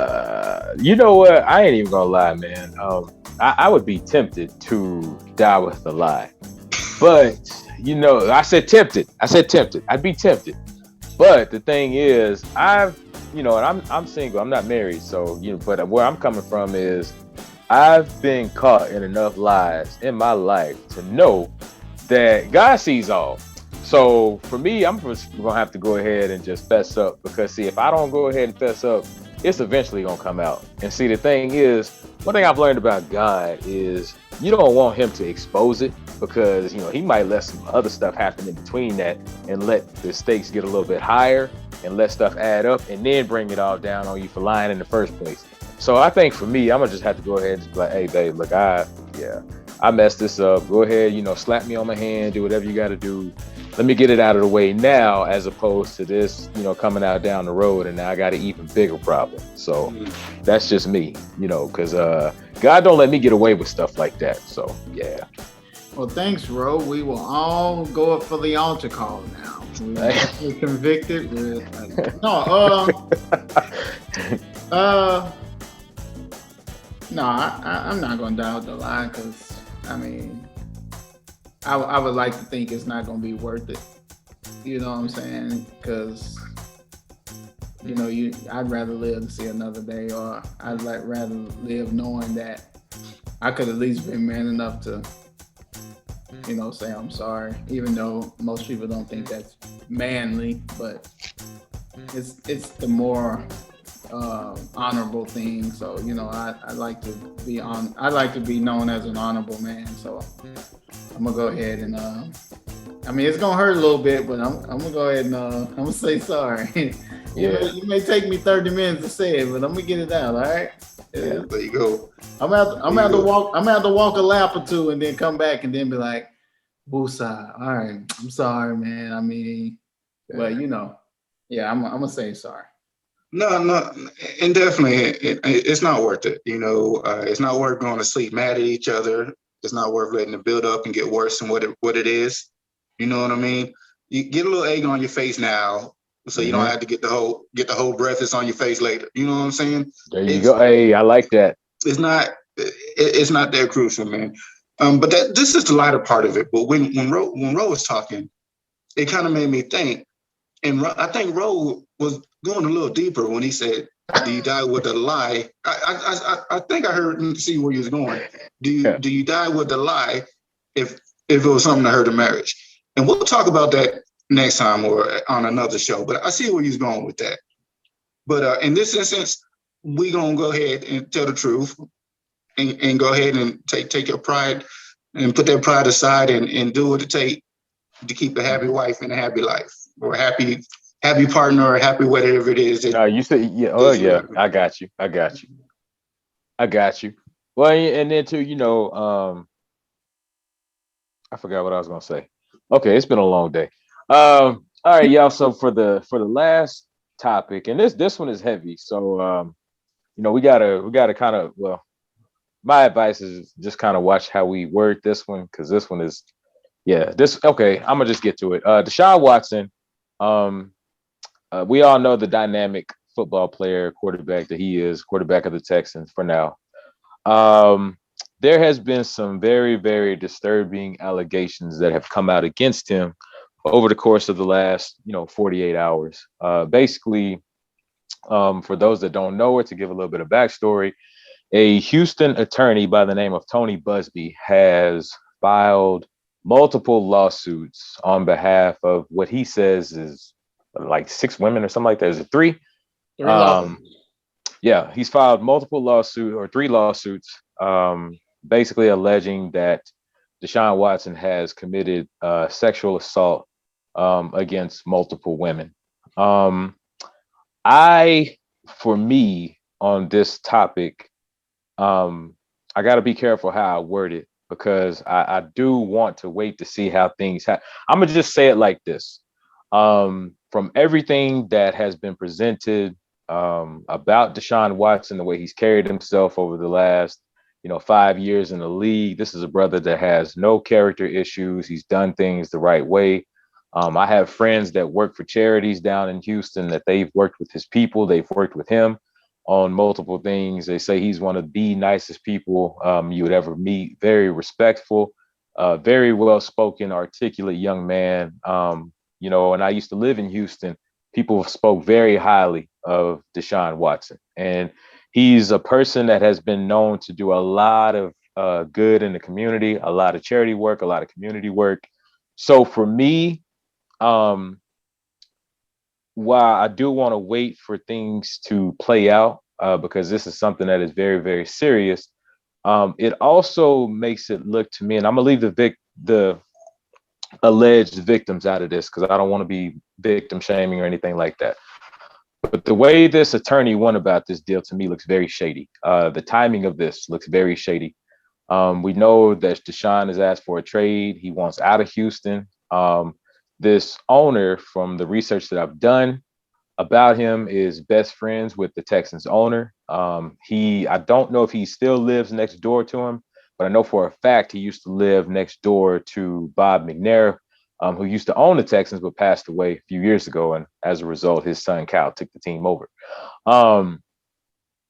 C: You know what? I ain't even gonna lie, man. I would be tempted to die with a lie, but I said tempted. I'd be tempted, but the thing is, and I'm single. I'm not married, so But where I'm coming from is, I've been caught in enough lies in my life to know that God sees all. So for me, I'm just gonna have to go ahead and just fess up, because see, if I don't go ahead and fess up, it's eventually gonna come out. And see, the thing is, one thing I've learned about God is you don't want him to expose it, because he might let some other stuff happen in between that and let the stakes get a little bit higher and let stuff add up and then bring it all down on you for lying in the first place. So I think for me, I'm gonna just have to go ahead and just be like, hey babe, look, I messed this up. Go ahead, slap me on my hand, do whatever you got to do. Let me get it out of the way now, as opposed to this, coming out down the road, and now I got an even bigger problem. So that's just me, because God don't let me get away with stuff like that. So yeah.
E: Well, thanks, Ro. We will all go up for the altar call now. We're convicted. No, I'm not gonna die with the lie, because I would like to think it's not gonna be worth it. You know what I'm saying? Because I'd rather live to see another day, or I'd rather live knowing that I could at least be man enough to, say I'm sorry, even though most people don't think that's manly, but it's the more honorable thing. So I like to be I'd like to be known as an honorable man. So I'm gonna go ahead and it's gonna hurt a little bit, but I'm gonna go ahead and I'm gonna say sorry. You may take me 30 minutes to say it, but I'm gonna get it out. All right.
D: Yeah, there you go.
E: I'm gonna have to walk a lap or two and then come back and then be like, "Woosah, all right, I'm sorry, man. But I'm gonna say sorry."
D: No, and definitely, it's not worth it. It's not worth going to sleep mad at each other. It's not worth letting it build up and get worse than what it is. You know what I mean? You get a little egg on your face now, so you don't have to get the whole breakfast on your face later. You know what I'm saying?
C: There you go. Hey, I like that.
D: It's not that crucial, man. But this is the lighter part of it. But when Ro was talking, it kind of made me think. And I think Ro was going a little deeper when he said, "Do you die with a lie?" I think I heard and see where he was going. Do you die with a lie if it was something that hurt a marriage? And we'll talk about that next time or on another show. But I see where he's going with that. But in this instance, we're gonna go ahead and tell the truth and go ahead and take your pride and put that pride aside and do what it takes to keep a happy wife and a happy life, or a happy partner, or happy whatever it is.
C: You said, yeah. Oh, yeah. I got you. Well, and then too, I forgot what I was gonna say. Okay, it's been a long day. All right, y'all. So for the last topic, and this one is heavy. So we gotta kind of, well, my advice is just kind of watch how we word this one, because this one is, okay. I'm gonna just get to it. DeShaun Watson. We all know the dynamic football player, quarterback that he is, quarterback of the Texans for now. There has been some very, very disturbing allegations that have come out against him over the course of the last, 48 hours. Basically, for those that don't know it, to give a little bit of backstory, a Houston attorney by the name of Tony Busby has filed multiple lawsuits on behalf of what he says is like 6 women or something like that. Is it 3? Yeah, he's filed multiple lawsuits, or 3 lawsuits, basically alleging that DeShaun Watson has committed sexual assault against multiple women. For me, on this topic, I got to be careful how I word it, because I do want to wait to see how things happen. I'm gonna just say it like this. From everything that has been presented about DeShaun Watson, the way he's carried himself over the last 5 years in the league, this is a brother that has no character issues. He's done things the right way. I have friends that work for charities down in Houston that they've worked with his people. They've worked with him on multiple things. They say he's one of the nicest people you would ever meet. Very respectful, very well-spoken, articulate young man. And I used to live in Houston. People spoke very highly of DeShaun Watson, and he's a person that has been known to do a lot of good in the community, a lot of charity work, a lot of community work. So for me, while I do want to wait for things to play out, because this is something that is very, very serious, it also makes it look to me, and I'm gonna leave the alleged victims out of this, because I don't want to be victim shaming or anything like that. But the way this attorney went about this deal to me looks very shady. The timing of this looks very shady. We know that DeShaun has asked for a trade. He wants out of Houston. This owner, from the research that I've done about him, is best friends with the Texans owner. I don't know if he still lives next door to him, but I know for a fact he used to live next door to Bob McNair, who used to own the Texans but passed away a few years ago. And as a result, his son Cal took the team over.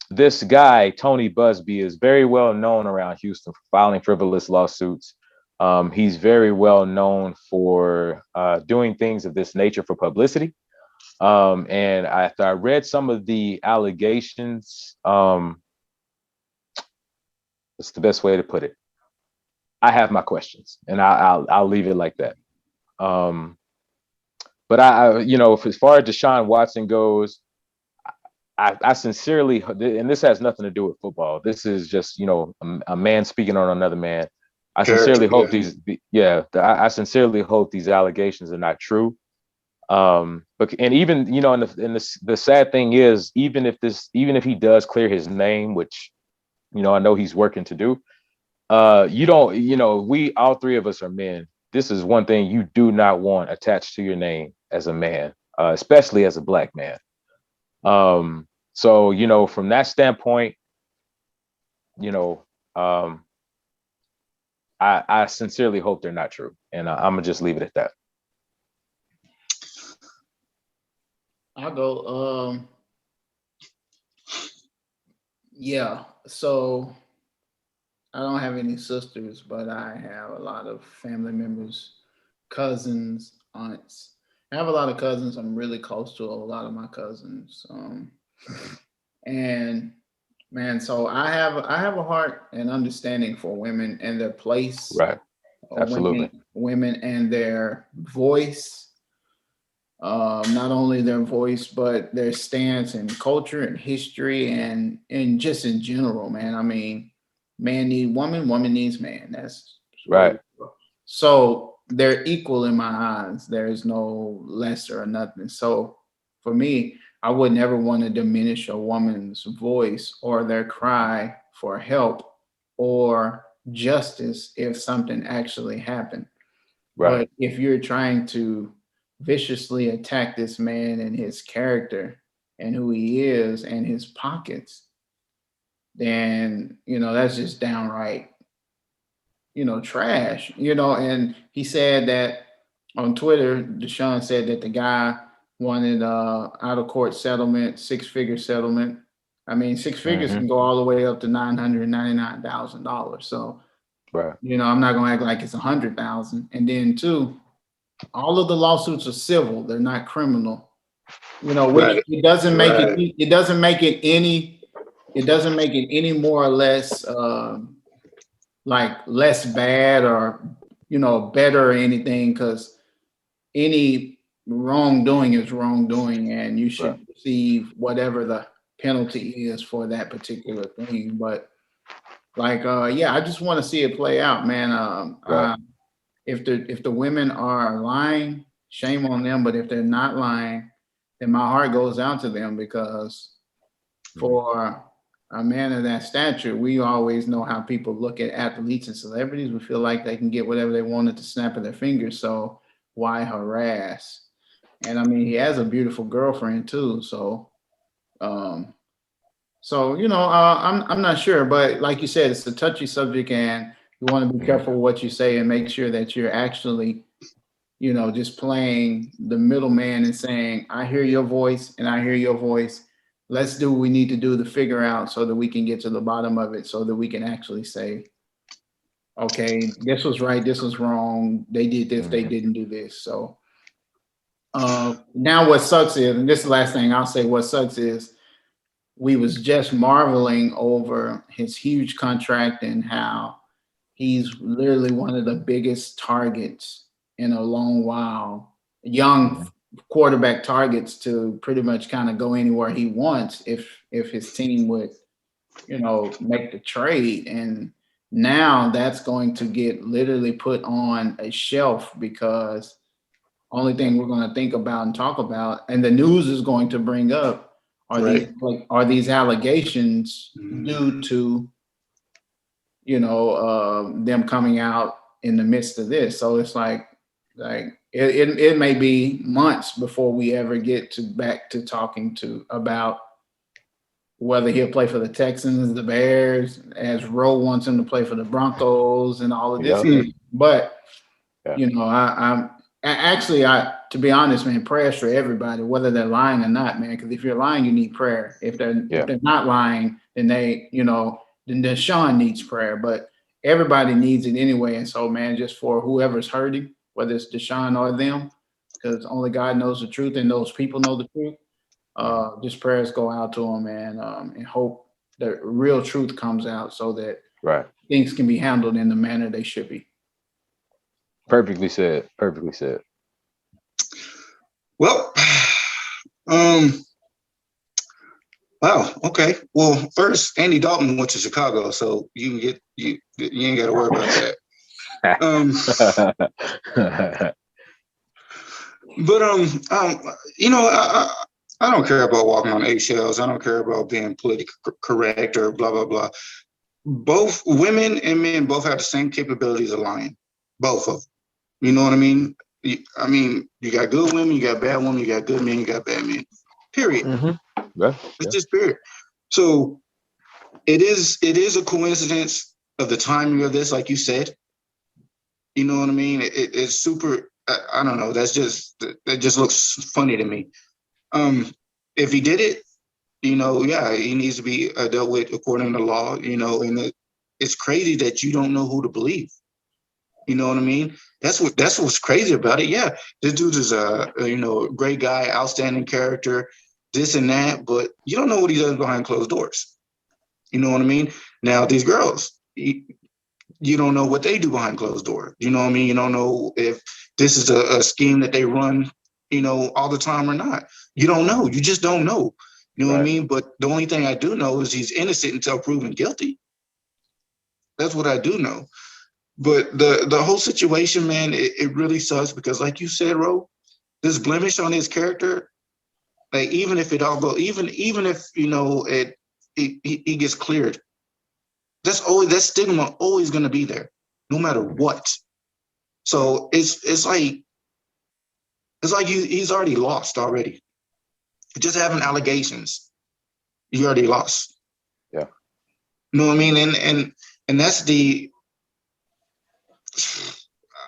C: This guy, Tony Busby, is very well known around Houston for filing frivolous lawsuits. He's very well known for doing things of this nature for publicity. And after I read some of the allegations, it's the best way to put it. I have my questions, and I'll leave it like that. But as far as DeShaun Watson goes, I sincerely, and this has nothing to do with football. This is just, a man speaking on another man. I sincerely hope I sincerely hope these allegations are not true. But even the sad thing is, even if he does clear his name, which I know he's working to do, we all 3 of us are men. This is one thing you do not want attached to your name as a man, especially as a Black man. So from that standpoint, I sincerely hope they're not true, and I'm gonna just leave it at that.
E: I'll go. Yeah. So I don't have any sisters, but I have a lot of family members, cousins, aunts. I have a lot of cousins. I'm really close to a lot of my cousins. And man, so I have a heart and understanding for women and their place.
C: Right. Absolutely.
E: Women and their voice. not only their voice, but their stance and culture and history and just in general, man. I mean, man need woman, woman needs man. That's
C: Right.
E: so they're equal in my eyes. There is no lesser or nothing. So for me, I would never want to diminish a woman's voice or their cry for help or justice if something actually happened.
C: Right.
E: But if you're trying to viciously attack this man and his character and who he is and his pockets, then that's just downright trash. And he said that on Twitter, DeShaun said that the guy wanted out of court settlement, 6-figure settlement. I mean, 6 figures can go all the way up to $999,000. So,
C: Right.
E: I'm not gonna act like it's 100,000. And then two, all of the lawsuits are civil; they're not criminal. Which
D: Right.
E: it doesn't make
D: Right.
E: it doesn't make it any more or less like less bad or better or anything, because any wrongdoing is wrongdoing and you should receive whatever the penalty is for that particular thing. But I just want to see it play out, man. If the women are lying, shame on them, but if they're not lying, then my heart goes out to them, because for a man of that stature, we always know how people look at athletes and celebrities. We feel like they can get whatever they want at the snap of their fingers. So why harass? And I mean, he has a beautiful girlfriend too. So, I'm not sure, but like you said, it's a touchy subject, and you want to be careful what you say and make sure that you're actually, just playing the middleman and saying, I hear your voice and I hear your voice. Let's do what we need to do to figure out so that we can get to the bottom of it, so that we can actually say, okay, this was right, this was wrong. They did this, they didn't do this. So now what sucks is, and this is the last thing I'll say, what sucks is we was just marveling over his huge contract and how he's literally one of the biggest targets in a long while. Young quarterback targets to pretty much kind of go anywhere he wants if his team would, make the trade. And now that's going to get literally put on a shelf, because only thing we're going to think about and talk about, and the news is going to bring up, are these allegations due to them coming out in the midst of this. So it's like it may be months before we ever get back to talking about whether he'll play for the Texans, the Bears, as Roe wants him to play for the Broncos and all of this. But I'm actually, to be honest, man, prayers for everybody, whether they're lying or not, man. Because if you're lying, you need prayer. If they're not lying, then then DeShaun needs prayer. But everybody needs it anyway. And so, man, just for whoever's hurting, whether it's DeShaun or them, because only God knows the truth and those people know the truth. Just prayers go out to them, man, and hope that real truth comes out, so that things can be handled in the manner they should be.
C: Perfectly said. Perfectly said.
D: Well, wow. Okay. Well, first, Andy Dalton went to Chicago, so you ain't got to worry about that. I don't care about walking on eggshells. I don't care about being politically correct or blah blah blah. Both women and men both have the same capabilities of lying. Both of them. You know what I mean? You got good women, you got bad women, you got good men, you got bad men. Period. It's just period. So it is a coincidence of the timing of this, like you said. You know what I mean? It's super. I don't know. That just looks funny to me. If he did it, he needs to be dealt with according to law. And it's crazy that you don't know who to believe. You know what I mean? That's what's crazy about it. Yeah, this dude is a great guy, outstanding character, this and that, but you don't know what he does behind closed doors. You know what I mean? Now these girls, you don't know what they do behind closed doors. You know what I mean? You don't know if this is a scheme that they run, all the time or not. You don't know. You just don't know. You know what I mean? But the only thing I do know is he's innocent until proven guilty. That's what I do know. But the whole situation, man, it really sucks because, like you said, Ro, this blemish on his character, like even if it all go, even if he gets cleared, that stigma always going to be there, no matter what. So it's like he's already lost already. Just having allegations, you already lost.
C: Yeah.
D: You know what I mean? And that's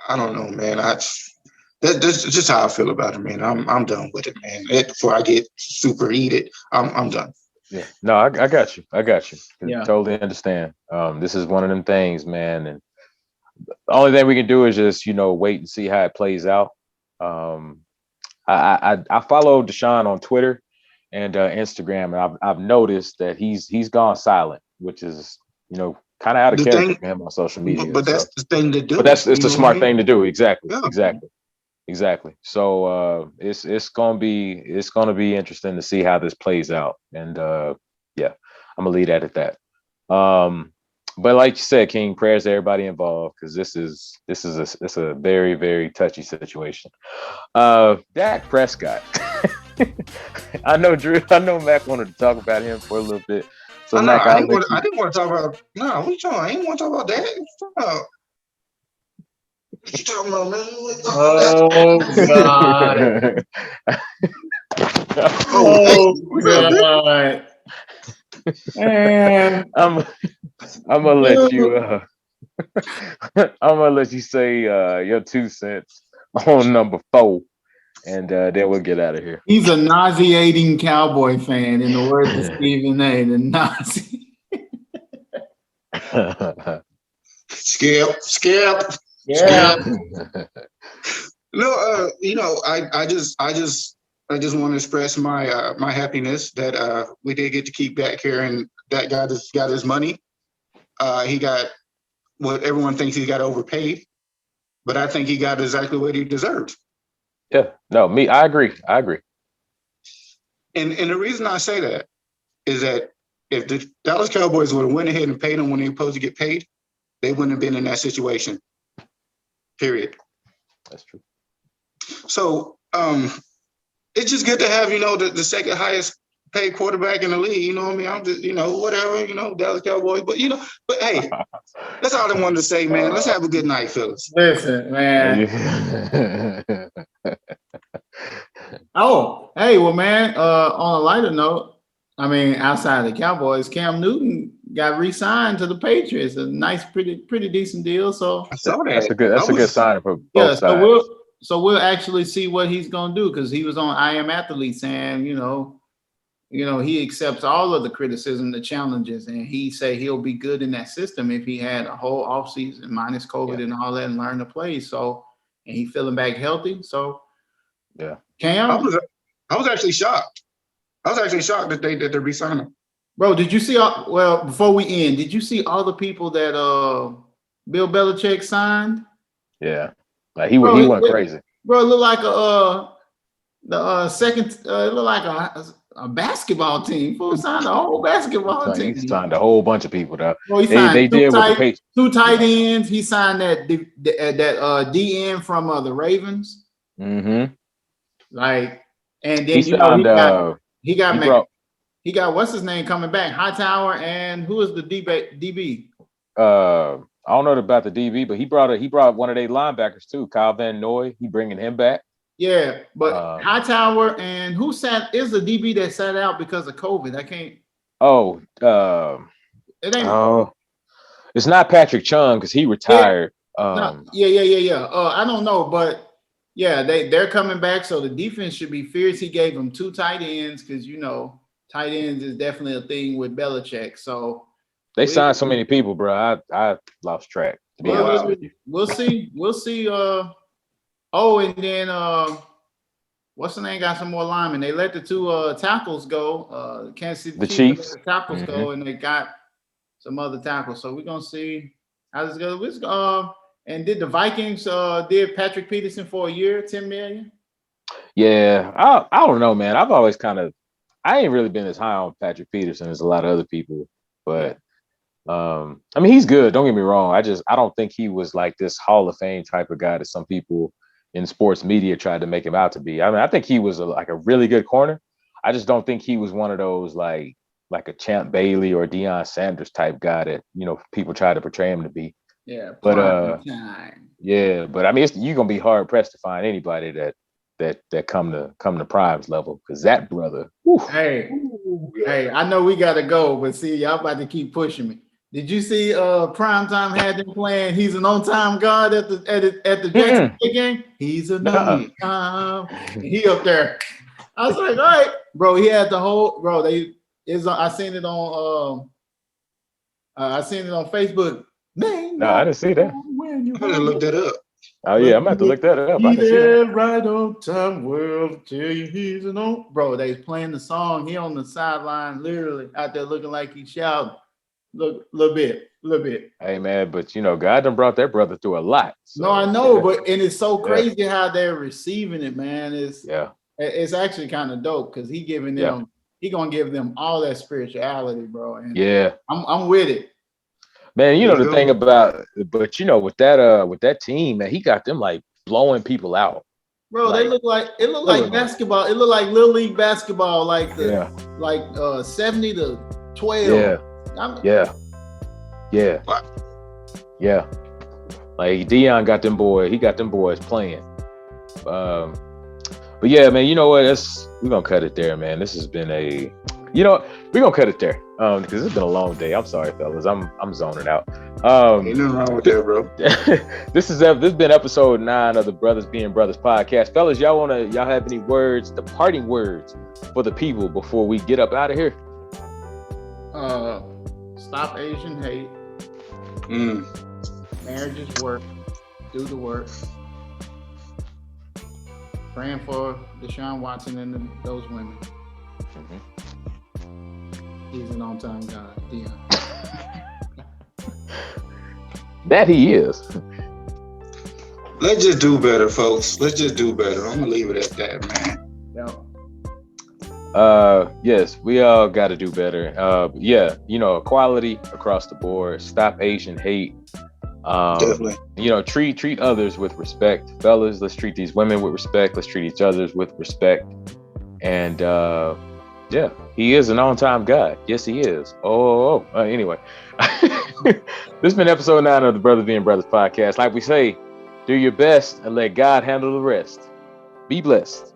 D: I don't know, man. That's just how I feel about it, man. I'm done with it, man. Before I get super heated, I'm done.
C: Yeah. No, I got you.
E: Yeah.
C: Totally understand. This is one of them things, man. And the only thing we can do is just, wait and see how it plays out. I follow DeShaun on Twitter and Instagram, and I've noticed that he's gone silent, which is, kind of out of character for him on social media.
D: But that's the thing to do.
C: But it's a smart thing to do. Exactly.
D: Yeah.
C: Exactly. So it's gonna be interesting to see how this plays out. And yeah, I'm gonna leave that at that. But like you said, King, prayers to everybody involved, because this is a very, very touchy situation. Dak Prescott. I know Mac wanted to talk about him for a little bit. So Mac,
D: I didn't want to talk about. No, what you talking? I ain't want to talk about that. What you talking about, man?
E: Oh God! Oh God! Man.
C: I'm gonna let you. I'm gonna let you say your 2 cents on number 4, and then we'll get out of here.
E: He's a nauseating Cowboy fan, in the words of Stephen A. The Nazi.
D: Skip.
E: Yeah.
D: No, I just want to express my my happiness that we did get to keep back here, and that guy just got his money. He got what everyone thinks he got overpaid, but I think he got exactly what he deserved.
C: Yeah, no, I agree.
D: And the reason I say that is that if the Dallas Cowboys would have went ahead and paid him when they were supposed to get paid, they wouldn't have been in that situation. Period.
C: That's true.
D: So it's just good to have, the second highest paid quarterback in the league. You know what I mean? I'm just, whatever, Dallas Cowboys. But hey, that's all I wanted to say, man. Let's have a good night, fellas.
E: Listen, man. Oh, hey, well, man, on a lighter note, I mean, outside of the Cowboys, Cam Newton got re-signed to the Patriots. A nice, pretty decent deal. So
D: I saw that.
C: That's a good sign for both sides.
E: So we'll actually see what he's gonna do, because he was on I Am Athlete saying, he accepts all of the criticism, the challenges, and he say he'll be good in that system if he had a whole offseason minus COVID and all that and learn to play. So, and he feeling back healthy. So
C: yeah,
E: Cam,
D: I was actually shocked. That they re-signed him.
E: Bro, did you see before we end, did you see all the people that Bill Belichick signed?
C: Yeah. Like he went crazy.
E: Bro, it looked like it looked like a basketball team. Fool signed a whole basketball team.
C: He signed a whole bunch of people though.
E: Bro, he signed
C: they did with the Patriots.
E: 2 tight ends. He signed that DN from the Ravens.
C: Mm-hmm.
E: Like, and then he got what's his name coming back? Hightower, and who is the DB?
C: I don't know about the DB, but he brought one of their linebackers too, Kyle Van Noy. He bringing him back.
E: Yeah, but Hightower and who is the DB that sat out because of COVID? I can't.
C: Oh,
E: it ain't.
C: It's not Patrick Chung because he retired.
E: Yeah. I don't know, but yeah, they're coming back, so the defense should be fierce. He gave them 2 tight ends because tight ends is definitely a thing with Belichick. So
C: they signed so many people, bro. I lost track, to be honest with you.
E: We'll see. And then what's the name? Got some more linemen. They let the 2 tackles go. Kansas City
C: Chiefs
E: let the tackles go, and they got some other tackles. So we're gonna see how this goes. And did the Vikings did Patrick Peterson for a year, $10 million?
C: Yeah, I don't know, man. I've always I ain't really been as high on Patrick Peterson as a lot of other people, but I mean, he's good. Don't get me wrong. I don't think he was like this Hall of Fame type of guy that some people in sports media tried to make him out to be. I mean, I think he was like a really good corner. I just don't think he was one of those like a Champ Bailey or Deion Sanders type guy that people try to portray him to be.
E: Yeah,
C: But
E: time.
C: yeah, but I mean, you're gonna be hard pressed to find anybody that come to Prime's level, because that brother. Whew.
E: Hey, I know we gotta go, but see, y'all about to keep pushing me. Did you see Primetime had them playing He's an On-Time God at the Jackson game? He's an on-time. He up there. I was like, all right, bro. He had the whole I seen it on Facebook.
C: No, I didn't see that.
D: I'm gonna look that up.
C: Oh yeah, I'm about to look that up.
E: He
C: I can see
E: there
C: that.
E: right on time. Well, tell you he's an on. Bro, they playing the song. He on the sideline, literally out there looking like he's shouting. Look, little bit.
C: Hey man, but God done brought that brother through a lot. So.
E: No, I know, but it's so crazy how they're receiving it, man. It's actually kind of dope because he gonna give them all that spirituality, bro. And I'm with it.
C: Man, the thing about, but with that team, man, he got them like blowing people out.
E: Bro, they look like basketball. It looked like Little League basketball, like 70 to 12.
C: Yeah. Like Deion got them boys. He got them boys playing. But yeah, man. You know what? We're gonna cut it there, man. This has been we're gonna cut it there because it's been a long day. I'm sorry, fellas. I'm zoning out.
D: Ain't nothing wrong with that, bro.
C: This has been episode 9 of the Brothers Being Brothers podcast, fellas. Y'all have any words, the parting words for the people before we get up out of here?
E: Stop Asian hate. Marriages work. Do the work. Praying for DeShaun Watson and those women. He's an on-time God, Deion.
C: That he is.
D: Let's just do better, folks. Let's just do better. I'm gonna leave it at that, man.
C: Yes, we all got to do better. Equality across the board. Stop Asian hate.
D: Definitely.
C: Treat others with respect, fellas. Let's treat these women with respect. Let's treat each other with respect. And he is an on-time God. Yes, he is. Anyway, this has been episode 9 of the Brothers Being Brothers podcast. Like we say, do your best and let God handle the rest. Be blessed.